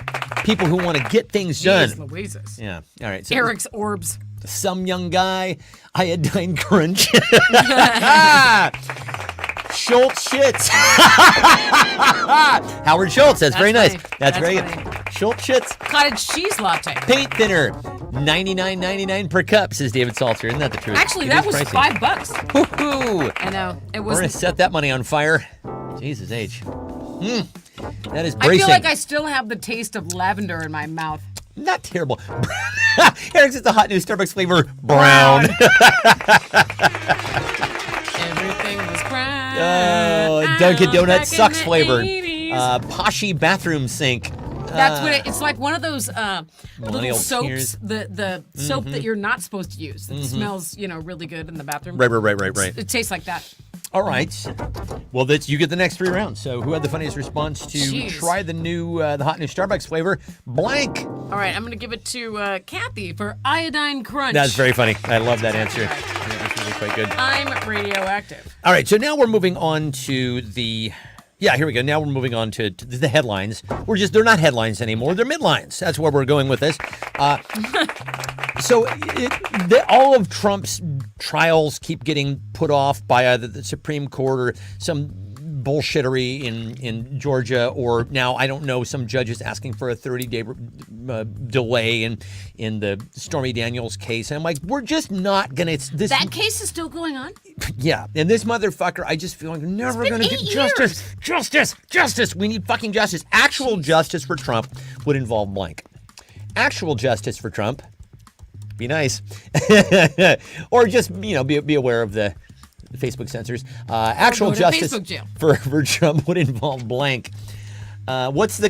People who want to get things done. Jeez Louises. Yeah, all right. So Eric's Orbs. some young guy, iodine crunch. Schultz shits. Howard Schultz. That's very funny. nice. That's very funny. good. Schultz shits. Cottage cheese latte. Paint thinner. $99.99 per cup, says David Salter. Isn't that the truth? Actually, It that is was pricey. $5. Woo-hoo. I know. It We're was. going to set that money on fire. Jesus H. That is I bracing. feel like I still have the taste of lavender in my mouth. Not terrible. Eric says the hot new Starbucks flavor, brown. Everything was brown. Oh, Dunkin' Donuts Back in sucks the flavored. 80s. Poshy bathroom sink. That's what it's like. One of those Millennial little soaps, tears. the soap that you're not supposed to use. That smells, really good in the bathroom. Right. It tastes like that. All right. Well, you get the next 3 rounds. So who had the funniest response to Jeez. try the hot new Starbucks flavor? Blank. All right, I'm gonna give it to Kathy for iodine crunch. That's very funny. I love that answer. Yeah, that's really quite good. I'm radioactive. All right, so now we're moving on to the. Yeah, here we go. Now we're moving on to the headlines. They're not headlines anymore. They're midlines. That's where we're going with this. So all of Trump's trials keep getting put off by either the Supreme Court or some bullshittery in Georgia, or now, I don't know, some judges asking for a 30-day delay in the Stormy Daniels case. And I'm like, we're just not going to... That case is still going on? Yeah, and this motherfucker, I just feel like we're never going to get justice. We need fucking justice. Actual justice for Trump would involve blank. Actual justice for Trump, be nice. Or just, be aware of the Facebook censors. Actual go to justice Facebook jail. for Trump would involve blank. What's the...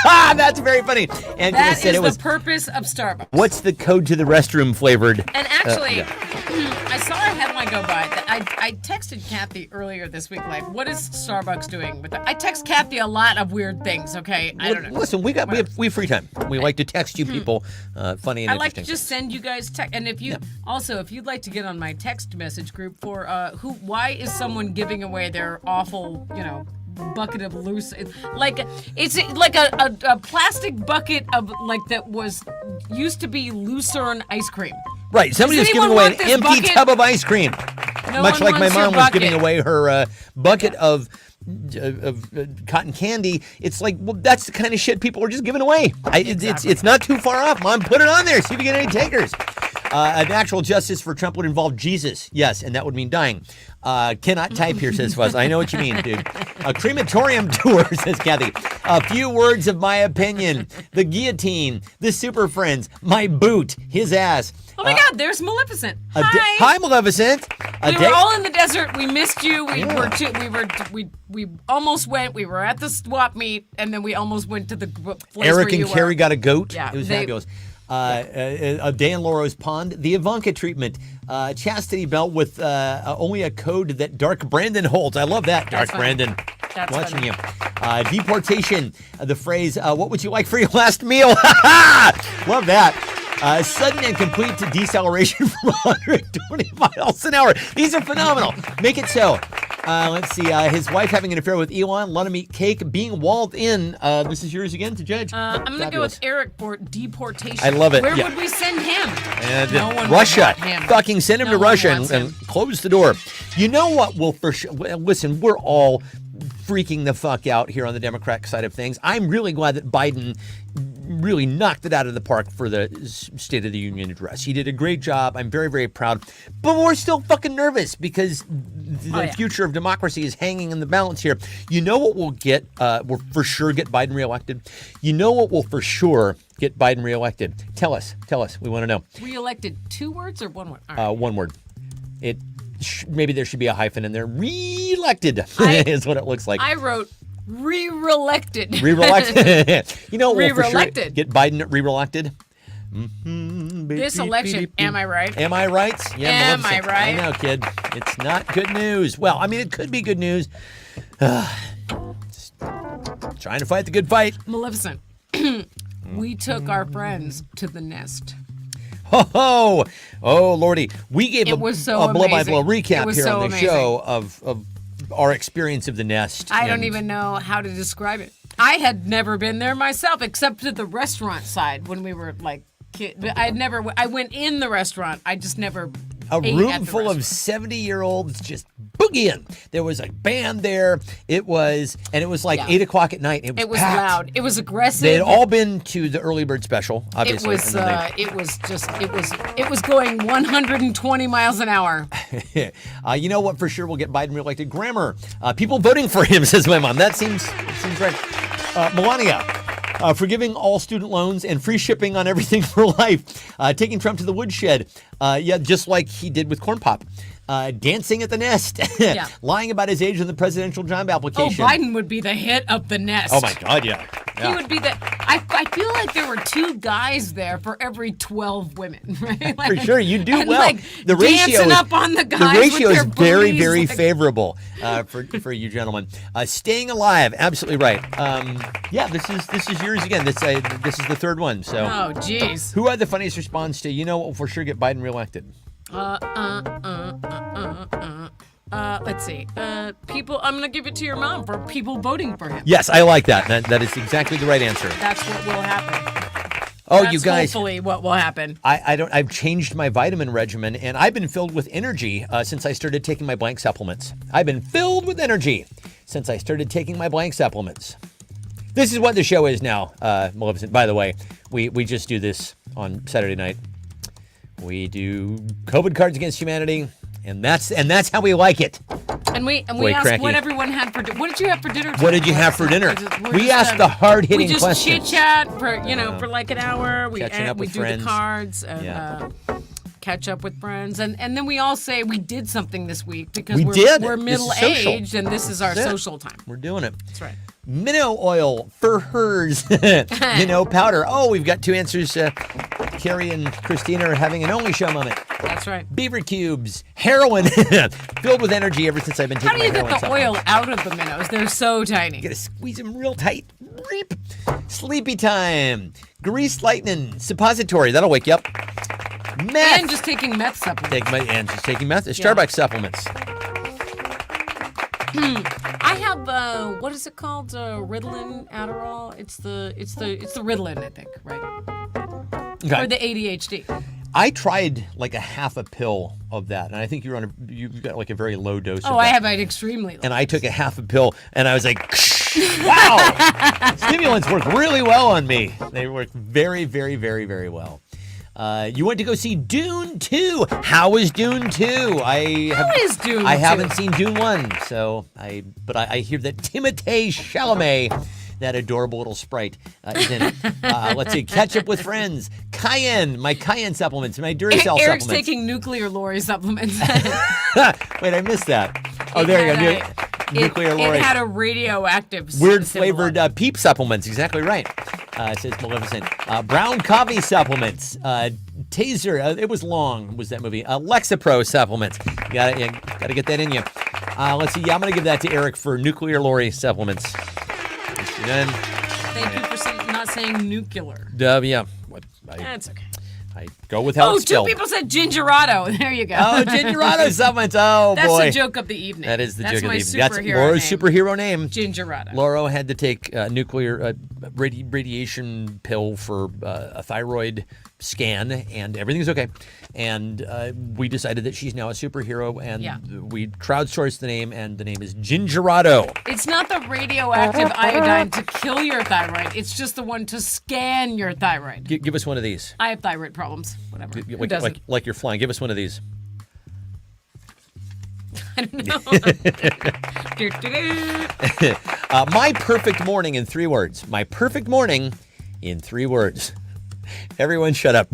That's very funny. Angela That said is it was... the purpose of Starbucks. What's the code to the restroom flavored? And actually, yeah. I saw a headline go by that I texted Kathy earlier this week, like, what is Starbucks doing with that? I text Kathy a lot of weird things, okay? I don't know. Listen, we have free time. We like to text you people funny and I like interesting. to just send you guys text. And if you also, if you'd like to get on my text message group for why is someone giving away their awful, bucket of loose, like it's like a plastic bucket of like that was used to be Lucerne ice cream. Right, somebody was giving anyone away an want this empty bucket? tub of ice cream. No Much one like my wants your mom was giving bucket. away her bucket of cotton candy. It's like, well, that's the kind of shit people are just giving away. It's not too far off, Mom. Put it on there. See if you get any takers. An actual justice for Trump would involve Jesus. Yes, and that would mean dying. Cannot type here, says Fuzz. I know what you mean, dude. A crematorium tour, says Kathy. A few words of my opinion. The guillotine. The Super Friends. My boot. His ass. Oh my God, there's Maleficent. Hi. Hi, Maleficent. We were all in the desert. We missed you. We almost went. We were at the swap meet, and then we almost went to the place Eric where you and Carrie were. got a goat. Yeah, It was fabulous. A day in Laura's Pond. The Ivanka treatment. Chastity belt with only a code that Dark Brandon holds. I love that, Dark That's funny. Brandon. That's Watching funny. you. Deportation. The phrase, what would you like for your last meal? Love that. Sudden and complete deceleration from 120 miles an hour. These are phenomenal. Make it so. Let's see. His wife having an affair with Elon. Let him eat cake. Being walled in. This is yours again to judge. I'm going to go with Eric for deportation. I love it. Where Yeah. would we send him? And No one would Russia. want him. Fucking send him No to one Russia wants and him. close the door. You know what will for sure... Listen, we're all freaking the fuck out here on the Democratic side of things. I'm really glad that Biden really knocked it out of the park for the State of the Union address. He did a great job. I'm very, very proud. But we're still fucking nervous because the future of democracy is hanging in the balance here. You know what will will for sure get Biden reelected? You know what will for sure get Biden reelected? Tell us. We want to know. Re-elected 2 words or 1 word? All right. One word. Maybe there should be a hyphen in there. Re-elected is what it looks like. I wrote re-elected. Re-elected. You know, we'll for sure Re-elected. get Biden re-elected. This election, am I right? Am I right? Yeah, Am Maleficent. I right? I know, kid. It's not good news. Well, I mean, it could be good news. Just trying to fight the good fight. Maleficent. We took our friends to the nest. Oh, Lordy. We gave It was so a blow-by-blow amazing. It recap was here so on the amazing. show of our experience of the nest. I don't and- even know how to describe it. I had never been there myself, except to the restaurant side when we were like kids. I went in the restaurant. I just never A ate room at the full of restaurant. 70-year-olds just boogieing. There was a band there. It was like Yeah. 8 o'clock at night. It was packed. loud. It was aggressive. They had all been to the early bird special, It obviously. was. and then It was going 120 miles an hour. you know what? For sure, we'll get Biden reelected. Grammar. People voting for him, says my mom. That seems right. Melania. Forgiving all student loans and free shipping on everything for life. Taking Trump to the woodshed. Just like he did with Corn Pop. Dancing at the nest. Yeah. Lying about his age in the presidential job Oh, application. Biden would be the hit of the nest. Oh, my God, yeah. He would be the. I feel like there were 2 guys there for every 12 women, right? Like, For sure, you do and well. Like The ratio dancing is, up on the guys. the ratio with is their very, booties, very like- favorable for you gentlemen. Staying alive, absolutely right. This is yours again. This is the third one. So, Oh, jeez. who had the funniest response to? You know, what will for sure get Biden reelected. Let's see. People. I'm gonna give it to your mom for people voting for him. Yes, I like that. That is exactly the right answer. That's what will happen. Oh, That's you guys. hopefully what will happen. I've changed my vitamin regimen, and I've been filled with energy since I started taking my blank supplements. I've been filled with energy since I started taking my blank supplements. This is what the show is now, Maleficent. By the way, we just do this on Saturday night. We do COVID Cards Against Humanity, and that's how we like it. And we Boy, asked cracky. what everyone had for dinner. What did you have for dinner? What did you have for dinner? We asked the hard-hitting We just questions. chit chat for like an hour. We Catching up we with do friends. the cards and Yeah. catch up with friends, and then we all say we did something this week because We we're did. we're This is middle social. aged and this is our That's it. social time. We're doing it. That's right. Minnow oil for hers. Minnow powder. Oh, we've got 2 answers. Carrie and Christina are having an only show moment. That's right. Beaver cubes, heroin, filled with energy ever since I've been How taking do you my get heroin the supplements. oil out of the minnows? They're so tiny. Gotta squeeze them real tight. Reap. Sleepy time. Grease lightning. Suppository. That'll wake you up. Meth. And just taking meth supplements. Just taking meth. Starbucks supplements. I have what is it called? Ritalin, Adderall. It's the Ritalin, I think, right? Okay. For the ADHD. I tried like a half a pill of that, and I think you've got like a very low dose. Oh, of I that. have it extremely low. And I took a half a pill, and I was like, wow, stimulants work really well on me. They work very, very, very, very well. You went to go see Dune 2. How was Dune 2? How is Dune I 2? haven't seen Dune 1, but I hear that Timothée Chalamet, that adorable little sprite, is in it. Let's see, catch up with friends. Cayenne, my Cayenne supplements, my Duracell Eric's supplements. taking nuclear Lori supplements. Wait, I missed that. Oh, there you go. Nuclear Lori. It had a radioactive Weird symbol on flavored it. Peep supplements. Exactly right. Says Maleficent. Brown coffee supplements. Taser. It was long. Was that movie? Lexapro supplements. You gotta get that in you. Let's see. Yeah, I'm gonna give that to Eric for Nuclear Lori supplements. Then, Thank you for not saying nuclear. yeah. That's okay. I go with how Oh, it's 2 spelled. people said gingerato. There you go. Oh, Gingerato supplements. Oh, That's boy. the joke of the evening. That is the joke of the That's evening. my That's superhero Laura's name. superhero name. Gingerato. Laura had to take a nuclear radiation pill for a thyroid scan, and everything's okay. And we decided that she's now a superhero, and Yeah. we crowdsourced the name, and the name is Gingerato. It's not the radioactive iodine to kill your thyroid. It's just the one to scan your thyroid. Give us one of these. I have thyroid problems. Whatever. Who doesn't? Like you're flying. Give us one of these. I don't know. My perfect morning in 3 words. My perfect morning in 3 words. Everyone shut up.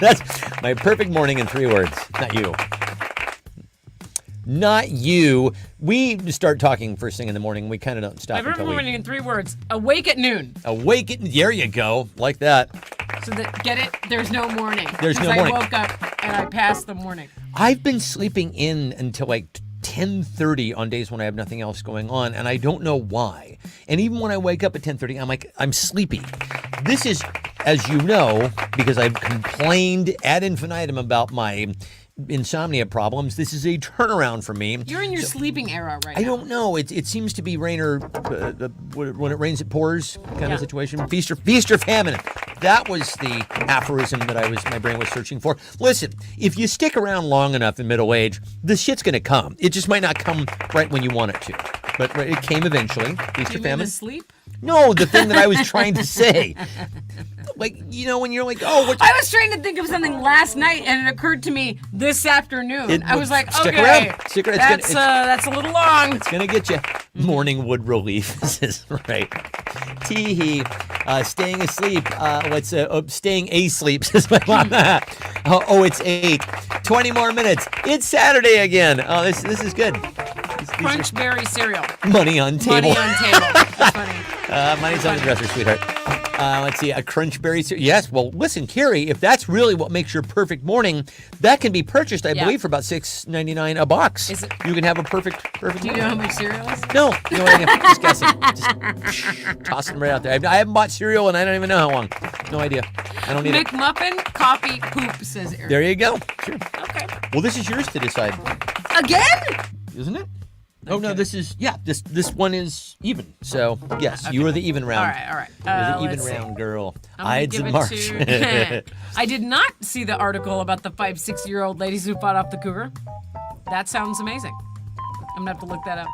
That's my perfect morning in 3 words. Not you. Not you. We start talking first thing in the morning. We kind of don't stop My perfect until we morning in 3 words. Awake at noon. awaken. There you go. Like that. So that, get it? There's no morning. There's no 'Cause morning. I woke up and I passed the morning. I've been sleeping in until like 10:30 on days when I have nothing else going on, and I don't know why. And even when I wake up at 10:30, I'm sleepy. This is as you know, because I've complained ad infinitum about my insomnia problems, this is a turnaround for me. You're in your sleeping era right now. I don't know. It seems to be rain or when it rains it pours kind of situation. Feast or famine. That was the aphorism that my brain was searching for. Listen, if you stick around long enough in middle age, this shit's gonna come. It just might not come right when you want it to, but it came eventually. Feast or famine. You sleep? No, the thing that I was trying to say. Like, when you're like, oh, I was trying to think of something last night, and it occurred to me this afternoon. I was like, stick okay, around. Stick around. That's a little long. It's gonna get you. Morning wood relief. This is right. Tee-hee. Staying asleep. Staying asleep, says my mom. It's 8. 20 more minutes. It's Saturday again. Oh, this is good. Crunch berry cereal. Money on table. Money on table. That's funny. Money's on the dresser, sweetheart. Let's see, a crunch berry cereal. Yes, well, listen, Carrie, if that's really what makes your perfect morning, that can be purchased, I believe, for about $6.99 a box. Is it? You can have a perfect Do you know how much cereal is? No idea. Just guessing. Just tossing them right out there. I haven't bought cereal, and I don't even know how long. No idea. I don't need it. McMuffin, coffee, poop, says Eric. There you go. Sure. Okay. Well, this is yours to decide. Again? Isn't it? Oh, no, this one is even. So, yes, you are the even round. All right. You're the even round girl. Ides of March. I did not see the article about the 5-6-year-old ladies who fought off the cougar. That sounds amazing. I'm going to have to look that up.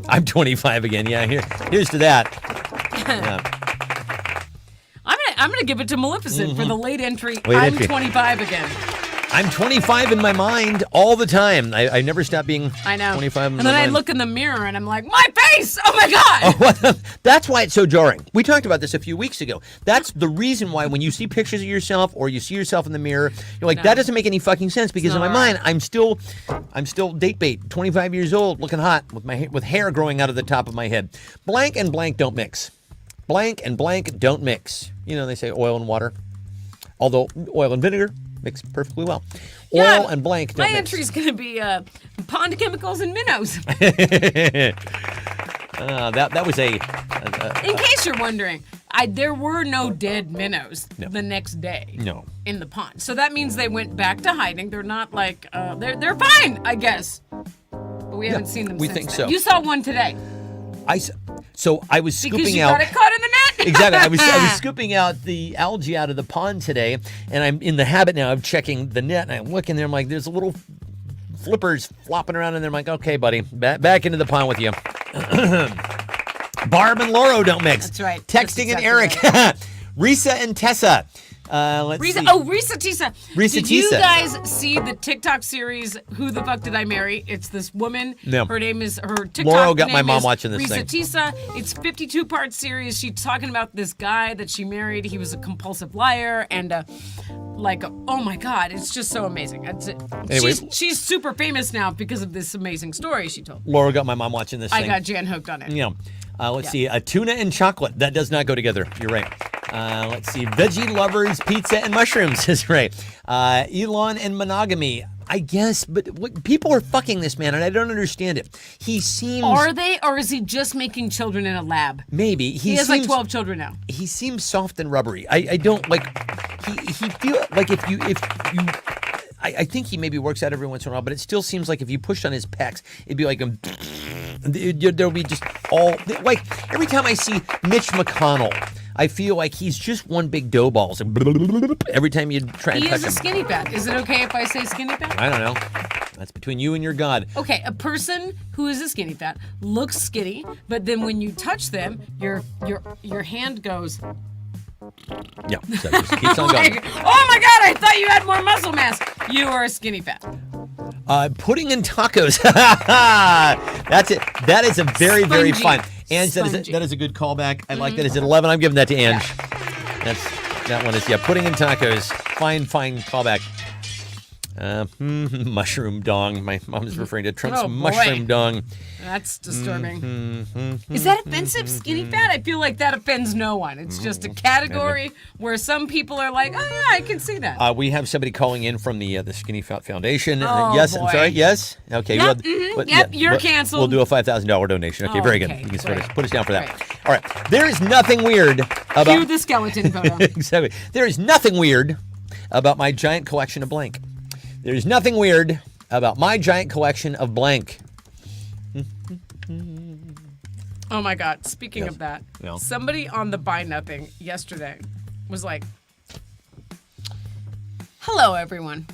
I'm 25 again. Yeah, here's to that. Yeah. I'm gonna give it to Maleficent for the late entry. I'm 25 again. I'm 25 in my mind all the time. I never stop being 25 in my mind. And then I look in the mirror and I'm like, my face! Oh my God! Oh, that's why it's so jarring. We talked about this a few weeks ago. That's the reason why when you see pictures of yourself or you see yourself in the mirror, you're like, that doesn't make any fucking sense because in my mind, I'm still date bait, 25 years old, looking hot with hair growing out of the top of my head. Blank and blank don't mix. Blank and blank don't mix. They say oil and water. Although oil and vinegar mix perfectly well. Oil and blank don't mix. My entry's going to be pond chemicals and minnows. That was in case you're wondering, there were no dead minnows the next day. No. In the pond. So that means they went back to hiding. They're not like, they're fine, I guess. But we haven't seen them since think then. so. You saw one today. So I was scooping because you out. got it caught in the net. Exactly. I was scooping out the algae out of the pond today, and I'm in the habit now of checking the net. And I'm looking there. I'm like, there's a little flippers flopping around in there. I'm like, okay, buddy, back into the pond with you. Barb and Lauro don't mix. That's right. Texting That's and Eric. right. Risa and Tessa. Let's see. Risa Tisa. Did you Tisa. guys see the TikTok series, Who the Fuck Did I Marry? It's this woman. No. Her TikTok Lauro got name my mom is watching this Risa thing. Tisa. It's a 52-part series. She's talking about this guy that she married. He was a compulsive liar and oh my God, it's just so amazing. Anyway. She's super famous now because of this amazing story she told. Laura got my mom watching this thing. I got Jan hooked on it. Yeah. Let's see. Tuna and chocolate. That does not go together. You're right. Let's see. Veggie lovers, pizza and mushrooms is right. Elon and monogamy. I guess, but people are fucking this man, and I don't understand it. He seems... Are they, or is he just making children in a lab? Maybe. He has like 12 children now. He seems soft and rubbery. I don't like... He feel like if you... I think he maybe works out every once in a while, but it still seems like if you pushed on his pecs, it'd be like there'll be just all... Like, every time I see Mitch McConnell, I feel like he's just one big dough ball. So every time you try and touch him. He is a skinny fat. Is it okay if I say skinny fat? I don't know. That's between you and your God. Okay, a person who is a skinny fat looks skinny, but then when you touch them, your hand goes... Yeah, so it just keeps on going. Oh my God, I thought you had more muscle mass. You are a skinny fat. Pudding and tacos. That's it. That is a very, very fun. Ange, that is a good callback. I like that. Is it 11? I'm giving that to Ange. Yeah. That one is, pudding and tacos. Fine callback. Mushroom dong. My mom's referring to Trump's Oh, boy. mushroom dong. That's disturbing. Is that offensive, skinny fat? I feel like that offends no one. It's just a category where some people are like, oh, yeah, I can see that. We have somebody calling in from the Skinny Fat Foundation. Oh, yes, boy. I'm sorry. Yes. Okay. Yep, you're but canceled. We'll do a $5,000 donation. Okay, Oh, very good. okay, You can great. put us down for that. Great. All right. There is nothing weird about. Cue the skeleton photo. Exactly. There is nothing weird about my giant collection of blank. There's nothing weird about my giant collection of blank. Oh my God. Speaking of that, Yeah. somebody on the Buy Nothing yesterday was like, hello, everyone.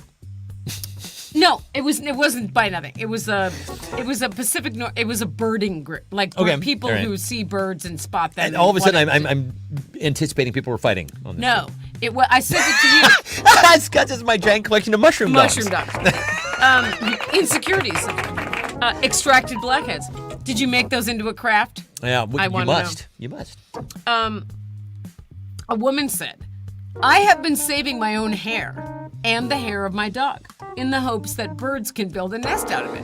No, it wasn't Buy Nothing. It was a Pacific North. It was a birding group, like for Okay, people all right. who see birds and spot them. And all of a sudden, wanted to- I'm anticipating people were fighting on this. No, I sent it to you. It's got this is my giant collection of mushroom dogs. Mushroom dogs. Insecurities. Extracted blackheads. Did you make those into a craft? Yeah, I you wanna must. You must. A woman said, I have been saving my own hair and the hair of my dog in the hopes that birds can build a nest out of it.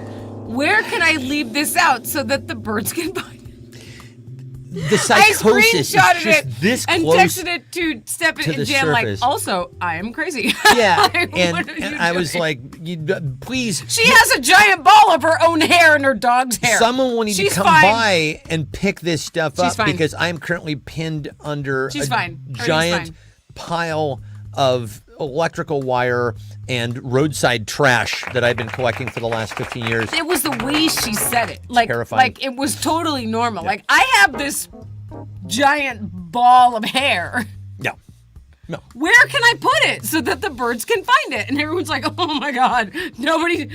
Where can I leave this out so that the birds can find it? The I psychosis is screenshotted just it this and close. texted it to Step to and the Jan like, surface. also, I am crazy. Yeah, Like, what are and you I was doing? like, please. She has a giant ball of her own hair in her dog's hair. Someone will need to She's come fine. by and pick this stuff up fine. because I'm currently pinned under She's a fine. Ernie's giant fine. pile of electrical wire and roadside trash that I've been collecting for the last 15 years. It was the way she said it. Like, Terrifying. like it was totally normal. Like, I have this giant ball of hair. No. Where can I put it so that the birds can find it? And everyone's like, oh my God, nobody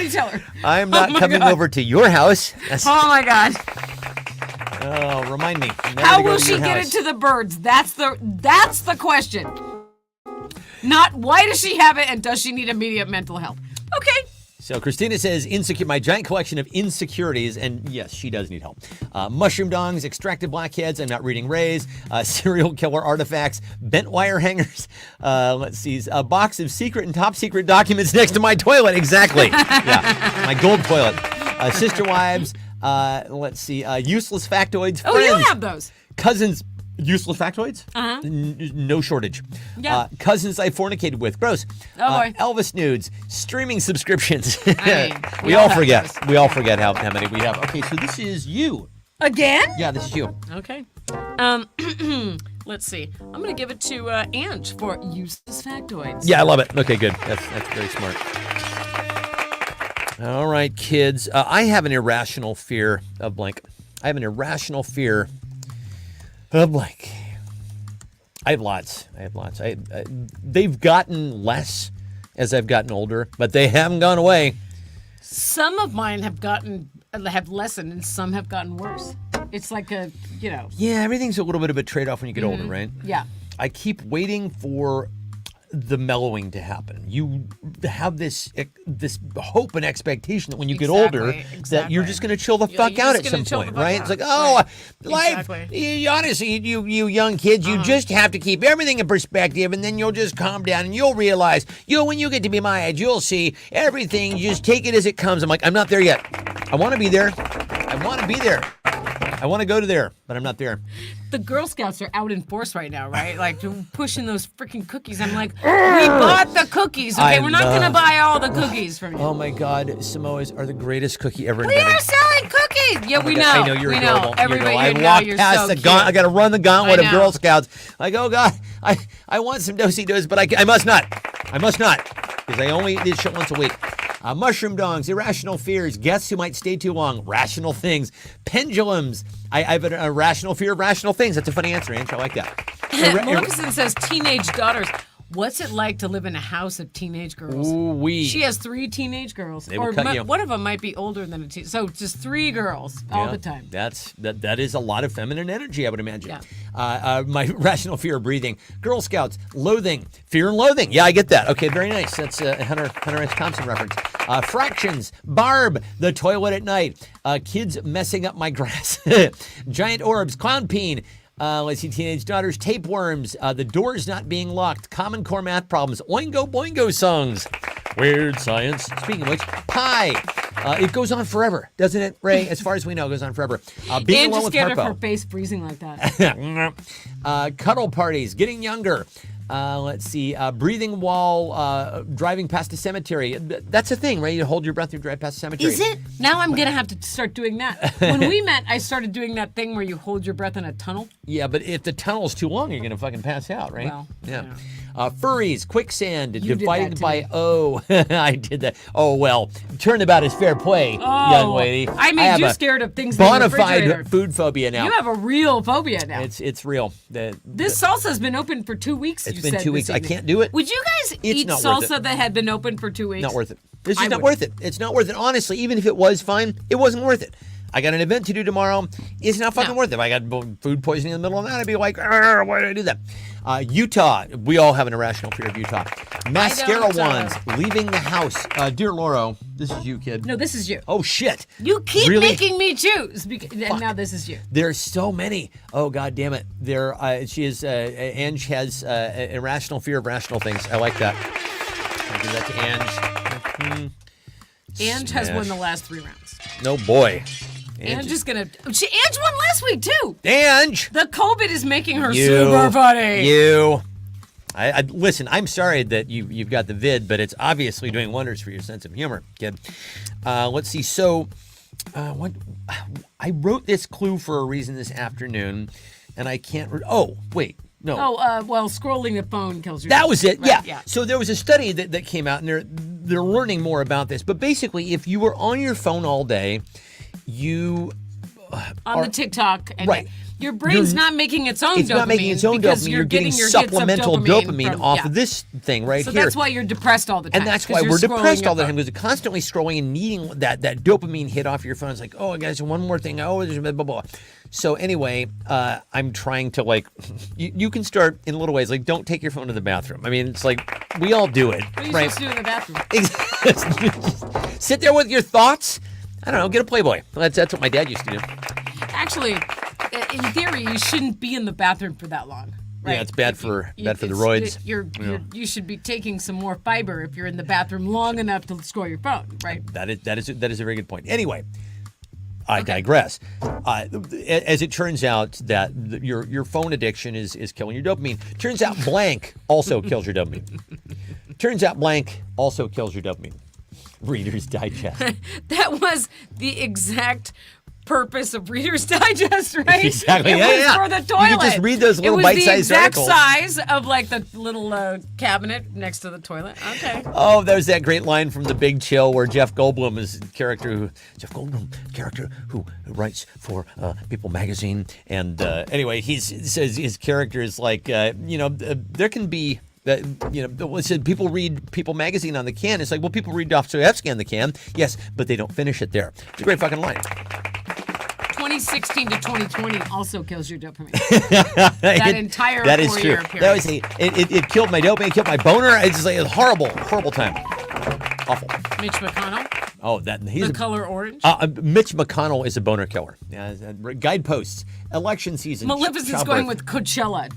tell her. I'm not Oh my coming God. over to your house. Oh my God. Oh, remind me. never How to go will to she your get house. it to the birds? That's the question. Not why does she have it and does she need immediate mental health? Okay. So Christina says, my giant collection of insecurities, and yes, she does need help. Mushroom dongs, extracted blackheads, I'm not reading Ray's, serial killer artifacts, bent wire hangers, let's see, a box of secret and top secret documents next to my toilet, exactly. Yeah, my gold toilet. Sister wives, let's see, useless factoids, Oh, friends, you have those. cousins, useless factoids? Uh-huh. No shortage. Yeah. Cousins I fornicated with. Gross. Oh, boy. Elvis nudes. Streaming subscriptions. mean, we we all all have forget. those. We all forget how many we have. Okay, so this is you. Again? Yeah, this is you. Okay. Let's see. I'm going to give it to Ange for useless factoids. Yeah, I love it. Okay, good. That's very smart. All right, kids. I have an irrational fear of blank. I have an irrational fear of blank. I have lots. They've gotten less as I've gotten older, but they haven't gone away. Some of mine have lessened and some have gotten worse. It's like a, Yeah, everything's a little bit of a trade-off when you get older, right? yeah. I keep waiting for the mellowing to happen. You have this hope and expectation that when you get older, that you're just going to chill the fuck you're out just at gonna some chill the point, fuck right? out. It's like, oh, life. Exactly. Honestly, you young kids, you just have to keep everything in perspective, and then you'll just calm down, and you'll realize, when you get to be my age, you'll see everything. You just take it as it comes. I'm like, I'm not there yet. I want to be there. I want to be there. I want to go to there, but I'm not there. The Girl Scouts are out in force right now, right? Like pushing those freaking cookies. I'm like, we bought the cookies. Okay, we're not going to buy all the cookies from you. Oh my God, Samoas are the greatest cookie ever We invented. are selling cookies. Yeah, we know. I know you're we adorable. know. Everybody I here know walked you're past so the cute. gauntlet. I got to run the gauntlet I of know. Girl Scouts. Like, oh God, I want some do-si-dos, but I must not. I must not, because I only eat this shit once a week. Mushroom dongs, irrational fears, guests who might stay too long, rational things, pendulums. I have an irrational fear of rational things. That's a funny answer, Ange. I like that. Maleficent says teenage daughters. What's it like to live in a house of teenage girls? Ooh-wee. She has 3 teenage girls. They will cut you. One of them might be older than a teen. So just 3 girls all Yeah, the time. That is a lot of feminine energy, I would imagine. Yeah. My rational fear of breathing. Girl Scouts, loathing, fear and loathing. Yeah, I get that. Okay, very nice. That's a Hunter S. Thompson reference. Fractions, Barb, the toilet at night, kids messing up my grass, giant orbs, clown peen. Let's see, teenage daughters, tapeworms, the doors not being locked, Common Core math problems, Oingo Boingo songs. Weird science. Speaking of which, pie. It goes on forever, doesn't it, Ray? As far as we know, it goes on forever. Being And alone just with scared of her Harpo. face freezing like that. Cuddle parties, getting younger. Let's see, breathing while driving past a cemetery. That's a thing, right? You hold your breath and you drive past a cemetery. Is it? Now I'm going to have to start doing that. When we met, I started doing that thing where you hold your breath in a tunnel. Yeah, but if the tunnel's too long, you're going to fucking pass out, right? Well, yeah. Furries, quicksand, You did divided that to by me. O. I did that. Oh, well, turnabout is fair play, young lady. I made have you a scared of things in the refrigerator. Bonafide food phobia now. You have a real phobia now. It's real. This salsa's been open for 2 weeks. It's you been said 2 this weeks. I evening. can't do it. Would you guys It's eat not worth it. salsa that had been open for 2 weeks? Not worth it. It's I just not would. worth it. It's not worth it. Honestly, even if it was fine, it wasn't worth it. I got an event to do tomorrow. It's not fucking No. worth it. If I got food poisoning in the middle of the night, I'd be like, why did I do that? Utah. We all have an irrational fear of Utah. Mascara don't, wands. Leaving the house. Dear Lauro, this is you, kid. No, this is you. Oh, shit. You keep Really? making me choose. And now this is you. There's so many. Oh, God damn it. She is, Ange has an irrational fear of rational things. I like that. I'll give that to Ange. Ange has Smash. won the last 3 rounds. No, boy. Ange is gonna. Ange won last week too. Ange! The COVID is making her You, super funny. You. I listen, I'm sorry that you've got the vid, but it's obviously doing wonders for your sense of humor, kid. Let's see. So, what? I wrote this clue for a reason this afternoon, and I can't. Oh, wait. No. Oh, well, scrolling the phone kills you. That was it. Right, Yeah. So there was a study that came out, and they're learning more about this. But basically, if you were on your phone all day, you on the TikTok, and Right. your brain's not making its own dopamine. it's not making its own because dopamine. You're getting your hits of supplemental dopamine from- off yeah. of this thing right So here. that's why you're depressed all the time. And that's 'cause why you're we're scrolling depressed your all the phone. time because we're constantly scrolling and needing that dopamine hit off your phone. It's like, oh, guys, one more thing. Oh, there's blah, blah, blah. So anyway, I'm trying to you can start in little ways. Like, don't take your phone to the bathroom. I mean, it's like, we all do it. What are you right? supposed to do in the bathroom? Sit there with your thoughts. I don't know, get a Playboy. That's what my dad used to do. Actually, in theory, you shouldn't be in the bathroom for that long. Right? Yeah, it's bad If for the it's- roids. You should be taking some more fiber if you're in the bathroom long enough to scroll your phone, right? That is a very good point. Anyway, I digress. As it turns out that your phone addiction is killing your dopamine. Turns out blank also kills your dopamine. Turns out blank also kills your dopamine. Reader's Digest. That was the exact purpose of Reader's Digest, right? Exactly. It Yeah, was yeah. for the You toilet. could just read those little It was bite-sized the exact articles. size of like the little cabinet next to the toilet. Okay. Oh, there's that great line from The Big Chill where Jeff Goldblum who writes for People magazine, and anyway, he says his character is like, there can be. It said people read People magazine on the can. It's like, well, people read Dostoevsky on the can, yes, but they don't finish it there. It's a great fucking line. 2016 to 2020 also kills your dopamine. That entire that is 4-year true. period. That was it killed my dopamine, it killed my boner. It's just like a horrible time. Awful. Mitch McConnell, Oh, he's The Color Orange. Mitch McConnell is a boner killer. Guideposts, election season. Maleficent's childbirth. going with Coachella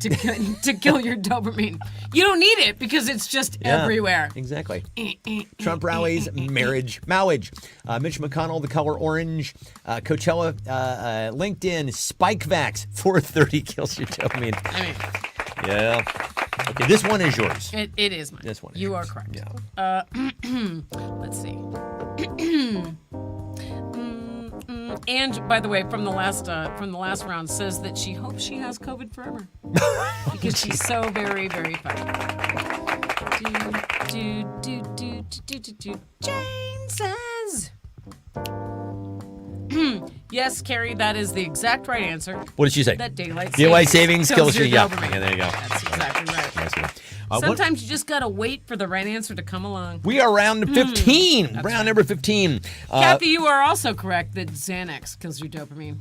to kill your dopamine. You don't need it because it's just everywhere. Exactly. Trump rallies, marriage. Mitch McConnell, The Color Orange, Coachella, LinkedIn, SpikeVax, 430 kills your dopamine. I mean, Yeah. Okay, this one is yours. it is mine. This one is You yours. are correct. Yeah. Let's see. And by the way, from the last round, says that she hopes she has COVID forever because she's so very, very funny. Jane says. Yes, Carrie, that is the exact right answer. What did she say? That daylight savings kills you. Yeah. dopamine. Okay, there you go. That's exactly right. Nice one. Sometimes you just gotta wait for the right answer to come along. We are round 15. Round number 15. Kathy, you are also correct that Xanax kills your dopamine.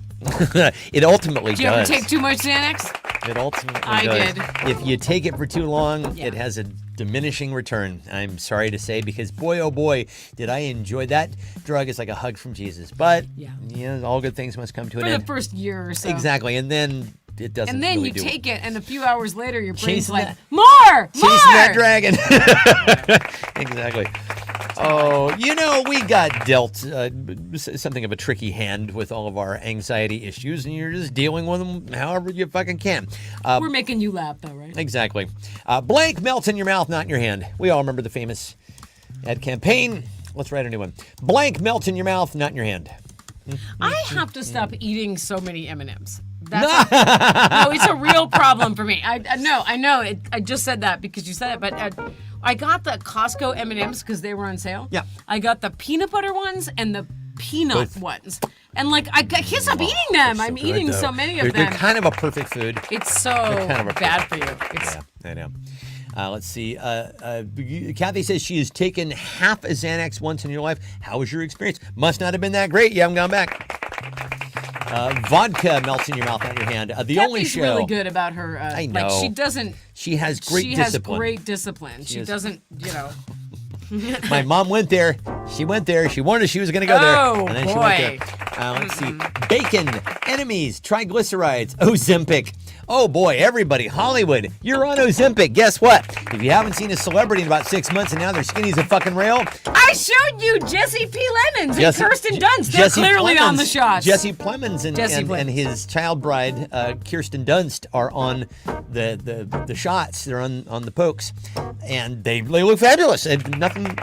It ultimately Do you ever does. take too much Xanax? It ultimately I does. did. If you take it for too long, Yeah. it has a diminishing return. I'm sorry to say, because boy, oh boy, did I enjoy that drug. It's like a hug from Jesus. But all good things must come to an For end. the first year or so. Exactly, and then it doesn't. And then really you do it. take it, and a few hours later, your brain's Chasing like, that- more! Chasing that dragon. Exactly. Oh, we got dealt something of a tricky hand with all of our anxiety issues, and you're just dealing with them however you fucking can. We're making you laugh, though, right? Exactly. Blank melts in your mouth, not in your hand. We all remember the famous ad campaign. Let's write a new one. Blank melts in your mouth, not in your hand. I have to stop eating so many M&Ms. No, it's a real problem for me. I know. I just said that because you said it, but I got the Costco M&Ms because they were on sale. Yeah. I got the peanut butter ones and the peanut ones. And I can't stop eating them. I'm eating so many of them. They're kind of a perfect food. It's so bad for you. Yeah, I know. Let's see. Kathy says she has taken half a Xanax once in your life. How was your experience? Must not have been that great. You haven't gone back. Vodka melts in your mouth, not your hand. The only show. really good about her. I know. She doesn't. She has great discipline. She has great discipline. She doesn't, My mom went there. She went there. She warned us she was going to go there. Oh, and then boy. She went there. Let's see. Bacon, enemies, triglycerides, Ozempic. Oh, boy, everybody, Hollywood, you're on Ozempic. Guess what? If you haven't seen a celebrity in about 6 months and now they're skinny as a fucking rail. I showed you Jesse P. Lemons and Kirsten Dunst. They're clearly on the shots. Jesse Plemons and his child bride, Kirsten Dunst, are on the shots. They're on the pokes. And they look fabulous. And nothing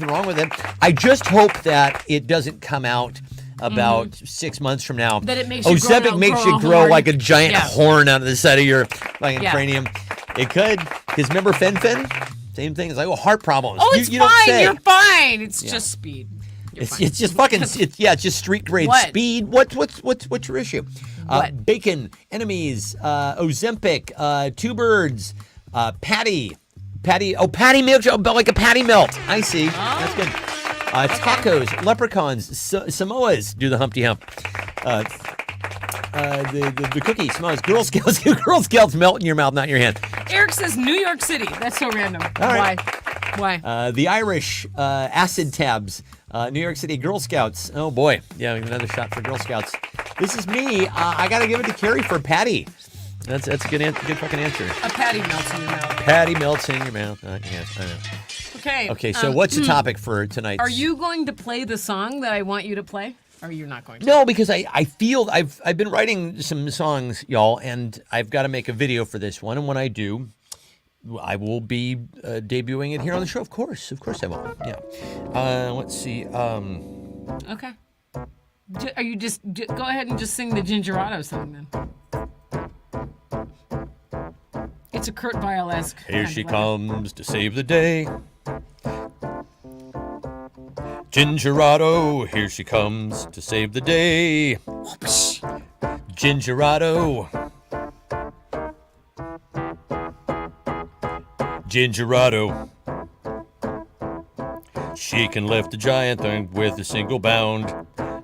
wrong with them. I just hope that it doesn't come out about 6 months from now. That it makes you Ozempic makes you grow like a giant horn out of the side of your fucking cranium. It could. Because remember Fen? Same thing. It's like, heart problems. Oh, it's fine. You're fine. It's just speed. It's just fucking, it's just street grade speed. What's your issue? Bacon, enemies, Ozempic, Two Birds, Patty melt, like a patty melt. I see. That's good. Tacos, leprechauns, Samoas, do the Humpty Hump. The cookie, Samoas, Girl Scouts, Girl Scouts melt in your mouth, not in your hand. Eric says New York City. That's so random. All right. Why? The Irish, acid tabs, New York City, Girl Scouts. Oh boy, yeah, another shot for Girl Scouts. This is me. I gotta give it to Carrie for Patty. That's a good fucking answer. A patty melts in your mouth. Patty melts in your mouth. Yes, I know. Okay. So what's the topic for tonight? Are you going to play the song that I want you to play? Or you're not going to? No, because I feel I've been writing some songs, y'all, and I've got to make a video for this one. And when I do, I will be debuting it here on the show. Of course I will. Yeah. Let's see. Okay. Are you just go ahead and just sing the Gingerado song then? It's a Kurt Weill-esque. Here she comes to save the day. Gingerado, here she comes to save the day. Gingerado. Gingerado. She can lift a giant thing with a single bound.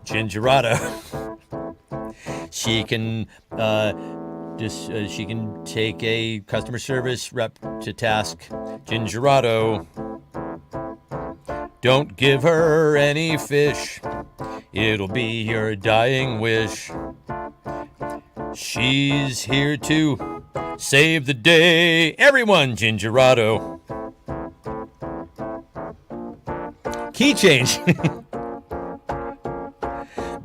Gingerado. She can she can take a customer service rep to task. Gingerado. Don't give her any fish. It'll be your dying wish. She's here to save the day. Everyone, Gingerado. Key change.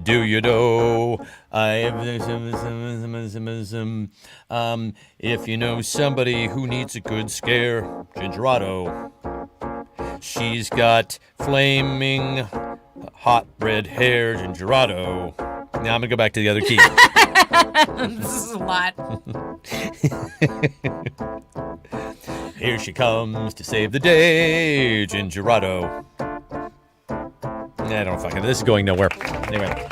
Do you know if you know somebody who needs a good scare, Gingerado. She's got flaming hot red hair, Gingerado. Now I'm gonna go back to the other key. This is a lot. Here she comes to save the day, Gingerado. I don't fucking know. This is going nowhere. Anyway,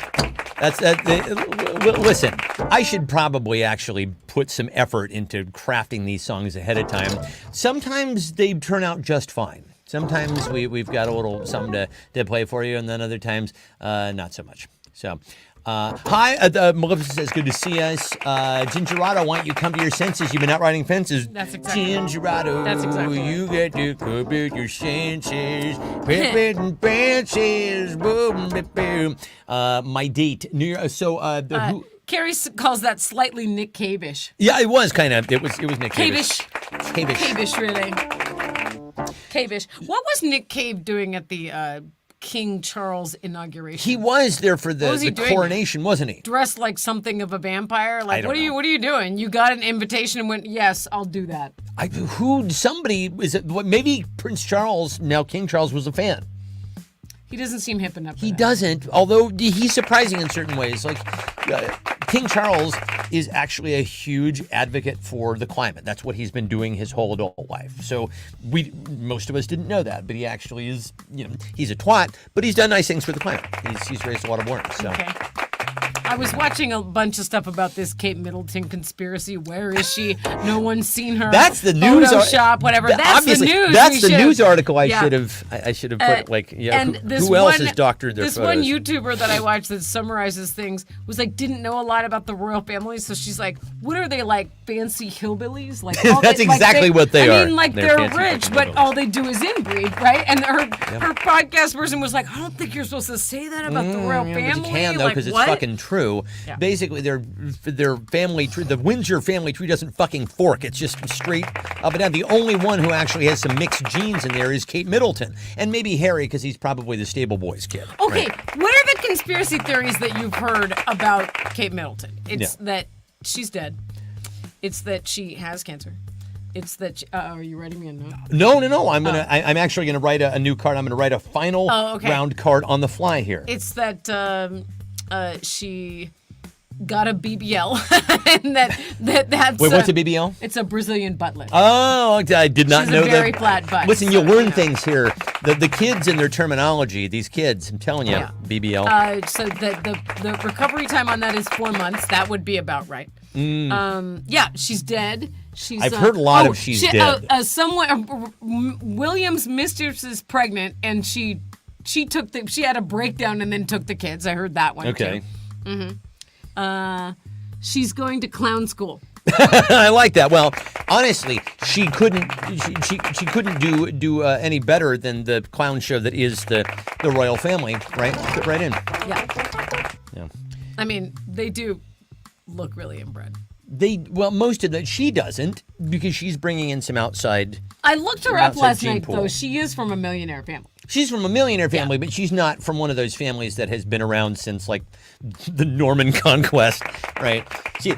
listen, I should probably actually put some effort into crafting these songs ahead of time. Sometimes they turn out just fine. Sometimes we've got a little something to play for you, and then other times, not so much. So, hi, Maleficent says, good to see us. Gingerado, why don't you come to your senses? You've been out riding fences. That's exactly Gingerado, That's exactly you get to come to your senses. Pippin' branches, boom, boom. My date, New Year. So, who? Carrie calls that slightly Nick Cave-ish. Yeah, it was kind of. It was Nick Cave-ish. Cave-ish. Cave-ish, really. Cave-ish. What was Nick Cave doing at the King Charles inauguration? He was there for the doing? coronation, wasn't he? Dressed like something of a vampire. Like, don't know. What are you doing? You got an invitation and went, yes, I'll do that. Maybe Prince Charles, now King Charles, was a fan. He doesn't seem hip enough. He doesn't, although he's surprising in certain ways. Like King Charles is actually a huge advocate for the climate. That's what he's been doing his whole adult life. So most of us didn't know that, but he actually is. He's a twat, but he's done nice things for the climate. He's raised a lot of awareness. So. Okay. I was watching a bunch of stuff about this Kate Middleton conspiracy. Where is she? No one's seen her. That's the news. Photoshop, whatever. That's the news. That's the news article. I should have put And who else has doctored their this photos? One YouTuber that I watched that summarizes things was like didn't know a lot about the royal family, so she's like, "What are they like? Fancy hillbillies? Like that's exactly what they are. I mean, like they're fancy rich, but all they do is inbreed, right?" And her podcast person was like, "I don't think you're supposed to say that about the royal family." But you can though, because it's fucking true. Yeah. Basically, their family tree, the Windsor family tree, doesn't fucking fork. It's just straight up and down. The only one who actually has some mixed genes in there is Kate Middleton, and maybe Harry, because he's probably the stable boy's kid. Okay, right? What are the conspiracy theories that you've heard about Kate Middleton? It's that she's dead. It's that she has cancer. It's that. Are you writing me a note? No. I'm actually gonna write a new card. I'm gonna write a final round card on the fly here. It's that she got a BBL, and that's. Wait, what's a BBL? It's a Brazilian butt lift. Oh, I did not know that. She's a very flat butt. Listen, you'll learn things here. The kids and their terminology. These kids, I'm telling you, BBL. So the recovery time on that is 4 months. That would be about right. She's dead. I've heard a lot of she's dead. William's mistress is pregnant, and she had a breakdown and then took the kids. I heard that one too. She's going to clown school. I like that. Well, honestly, she couldn't do any better than the clown show that is the royal family, right? Fit right in. Yeah. I mean, they do look really inbred. Most of that she doesn't, because she's bringing in some outside. I looked her up last night, though. She is from a millionaire family. She's from a millionaire family, but she's not from one of those families that has been around since like the Norman Conquest, right?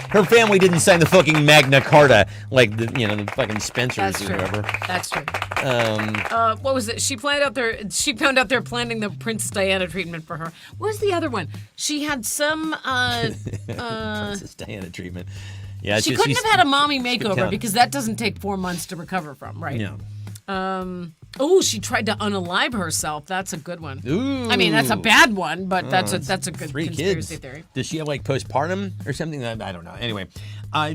Her family didn't sign the fucking Magna Carta like the fucking Spencers or whoever. That's true. What was it? She found out they're planning the Princess Diana treatment for her. What was the other one? She had some Princess Diana treatment. Yeah, she couldn't have had a mommy makeover because that doesn't take 4 months to recover from, right? Yeah. She tried to unalive herself. That's a good one. Ooh. I mean, that's a bad one, but that's a good 3 conspiracy kids. theory. Does she have like postpartum or something? I don't know. Anyway,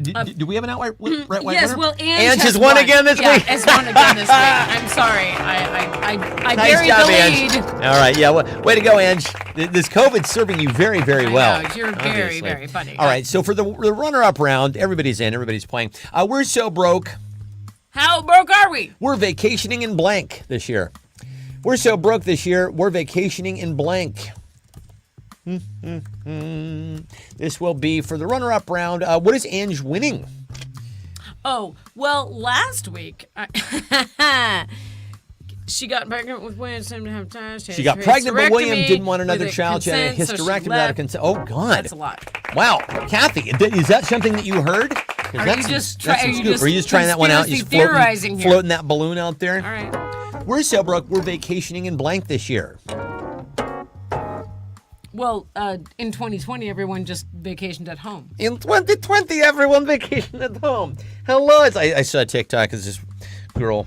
do we have an outright white yes, winner? well, Ange has won again this week. Has won again this week. I'm sorry. I nice buried job, the Ange. lead. All right, yeah. Way to go, Ange. This COVID's serving you very, very well. I know, you're very, obviously. very funny. All right, so for the runner-up round, everybody's in, everybody's playing. We're so broke. How broke are we? We're vacationing in blank this year. We're so broke this year, we're vacationing in blank. This will be for the runner-up round. What is Ange winning? Oh, well, last week, she got pregnant with William, didn't have time. She got pregnant, but William didn't want another child. She had a hysterectomy without a consent. Oh, God. That's a lot. Wow. Kathy, is that something that you heard? Are you just trying that one out? You floating that balloon out there? All right. We're so broke, we're vacationing in blank this year. Well, in 2020, everyone just vacationed at home. In 2020, everyone vacationed at home. Hello. I saw a TikTok of this girl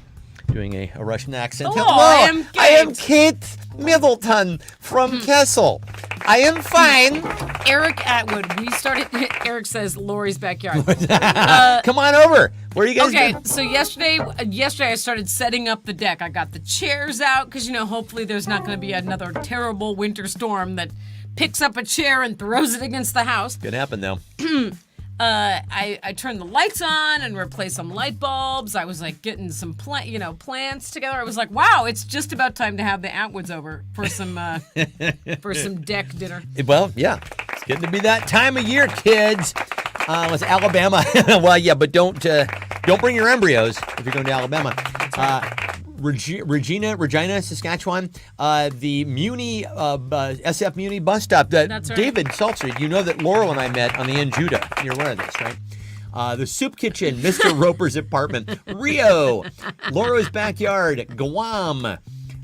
doing a Russian accent. Hello, I am Kate Middleton from Kessel. I am fine. Eric Atwood. Eric says Lori's backyard. Come on over. Where are you guys doing? So yesterday I started setting up the deck. I got the chairs out because, hopefully there's not going to be another terrible winter storm that picks up a chair and throws it against the house. Could happen, though. I turned the lights on and replaced some light bulbs. I was like getting some plants together. I was like, wow, it's just about time to have the Atwoods over for some deck dinner. Well, yeah, it's getting to be that time of year, kids. It's Alabama. Well, yeah, but don't bring your embryos if you're going to Alabama. Regina, Saskatchewan, the Muni, SF Muni bus stop. That's right. David Seltzer, you know that Laurel and I met on the Judah. You're aware of this, right? The Soup Kitchen, Mr. Roper's apartment, Rio, Laura's backyard, Guam.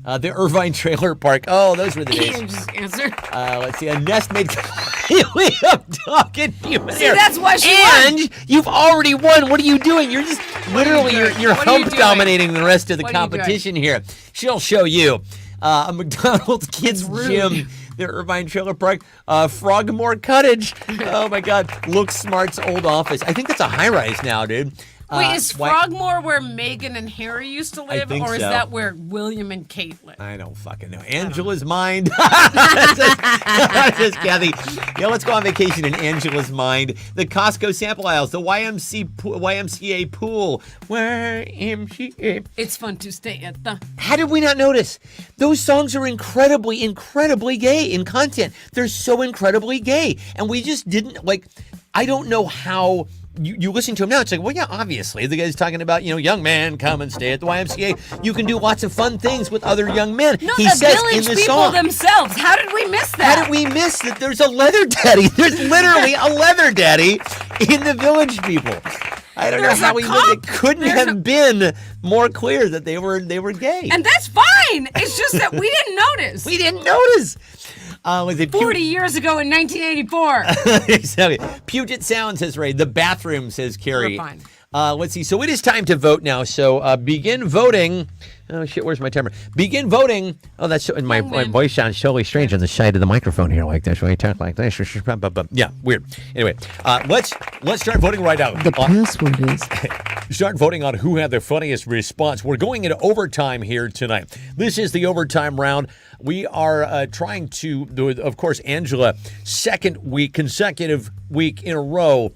The Irvine Trailer Park. Oh, those were the days. Just answer. Let's see. A nest made completely up talking human See, hair. that's why she and won. you've already won. What are you doing? You're just literally you're What are you hump doing? dominating the rest of the What are you doing? competition here. She'll show you. A McDonald's kids rude. gym. The Irvine Trailer Park, Frogmore Cottage. Oh my God, Look Smart's old office. I think that's a high rise now, dude. Wait, is Frogmore where Meghan and Harry used to live, think or is so. that where William and Kate live? I don't fucking know. Angela's mind. Just Kathy. Yeah, let's go on vacation in Angela's mind. The Costco sample aisles, the YMCA pool. YMCA. It's fun to stay at the. How did we not notice? Those songs are incredibly, incredibly gay in content. They're so incredibly gay. And we just didn't, I don't know how. You listen to him now, it's like, well, yeah, obviously. The guy's talking about, young man, come and stay at the YMCA. You can do lots of fun things with other young men. No, He the says village in the people song. themselves. How did we miss that? How did we miss that there's a leather daddy? There's literally a leather daddy in the village people. I don't There's know how a we cop. It couldn't have been more clear that they were gay. And that's fine. It's just that we didn't notice. We didn't notice. Was it 40 years ago in 1984. Exactly. Puget Sound, says Ray. The bathroom, says Carrie. We're fine. Let's see. So it is time to vote now. So begin voting. Oh, shit. Where's my timer? Begin voting. Oh, that's my voice sounds totally strange on the side of the microphone here like this. When I talk like this. Yeah, weird. Anyway, let's start voting right now. The password is... Start voting on who had the funniest response. We're going into overtime here tonight. This is the overtime round. We are trying to, of course, Angela, second consecutive week in a row,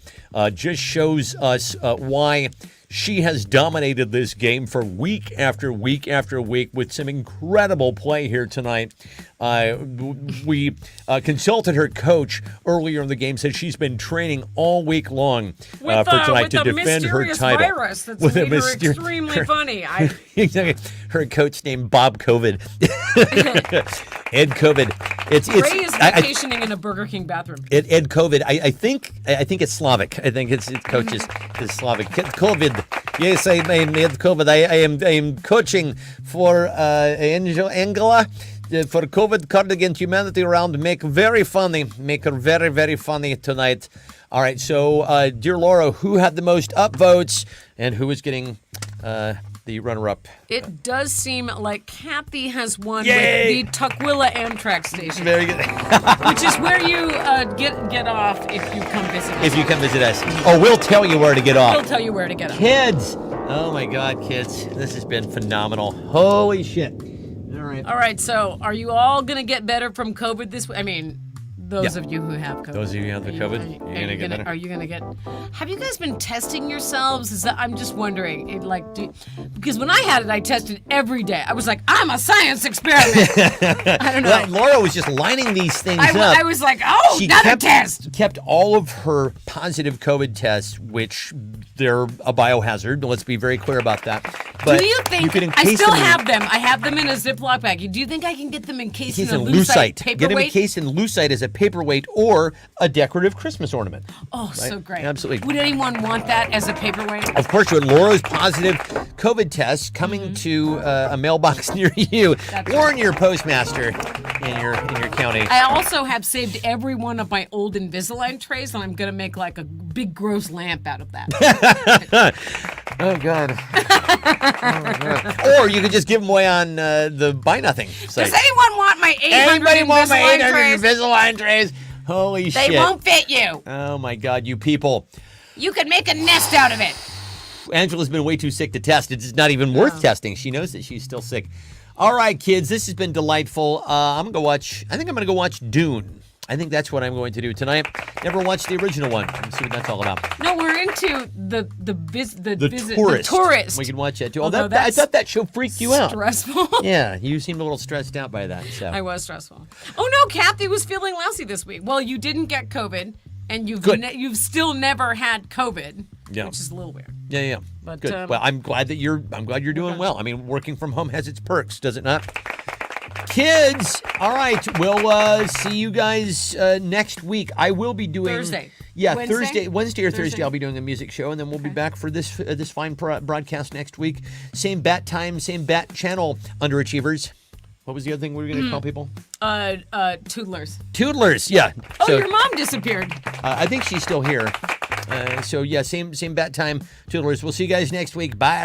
just shows us why she has dominated this game for week after week after week with some incredible play here tonight. We consulted her coach earlier in the game, said she's been training all week long for tonight to defend her title. Virus that's With a made her myster- extremely funny. Exactly. Her coach named Bob COVID. Ed COVID. Ray is vacationing in a Burger King bathroom. Ed COVID. I think it's Slavic. I think its coach is Slavic. COVID. Yes, I'm Ed COVID. I am coaching for Angela. For COVID card against humanity round, make her very, very funny tonight. All right, so dear Laura, who had the most upvotes and who is getting the runner-up? It does seem like Kathy has won Yay! with the Tukwila Amtrak station. Very good. Which is where you get off if you come visit us. If you come visit us. Oh, we'll tell you where to get off. We'll tell you where to get off. Kids. Oh, my God, kids. This has been phenomenal. Holy shit. All right, so are you all going to get better from COVID this week? I mean, those of you who have COVID. Those of you who have the COVID, you're going to get better. Are you going to get... Have you guys been testing yourselves? I'm just wondering. Because when I had it, I tested every day. I was like, I'm a science experiment. I don't know. Well, Laura was just lining these things up. I was like, oh, another test. Kept all of her positive COVID tests, which they're a biohazard. Let's be very clear about that. But do you think you can I encase still them have them? I have them in a Ziploc bag. Do you think I can get them encased in a lucite paperweight? Get them encased in lucite as a paperweight or a decorative Christmas ornament. Oh, so great. Absolutely. Would anyone want that as a paperweight? Of course, with Laura's positive COVID test coming to a mailbox near you, or in your postmaster in your county. I also have saved every one of my old Invisalign trays, and I'm going to make like a big gross lamp out of that. Oh, God. Or you could just give them away on the Buy Nothing site. Does anyone want my 800 Invisalign trays? Holy shit. They won't fit you. Oh, my God, you people. You could make a nest out of it. Angela's been way too sick to test. It's not even worth testing. She knows that she's still sick. All right, kids, this has been delightful. I think I'm going to go watch Dune. I think that's what I'm going to do tonight. Never watched the original one. Let's see what that's all about. No, we're into the tourist. We can watch that too. Although I thought that show freaked you out. Stressful. Yeah, you seemed a little stressed out by that. So. I was stressful. Oh no, Kathy was feeling lousy this week. Well, you didn't get COVID, and you've still never had COVID. Yeah. Which is a little weird. Yeah. But Good. Well, I'm glad you're doing well. I mean, working from home has its perks, does it not? Kids, all right. We'll see you guys next week. I will be doing Thursday. Yeah, Wednesday? Wednesday or Thursday. I'll be doing a music show, and then we'll be back for this fine broadcast next week. Same bat time, same bat channel. Underachievers. What was the other thing we were going to call people? Toodlers. Toodlers. Yeah. Oh, your mom disappeared. I think she's still here. So yeah, same bat time. Toodlers. We'll see you guys next week. Bye.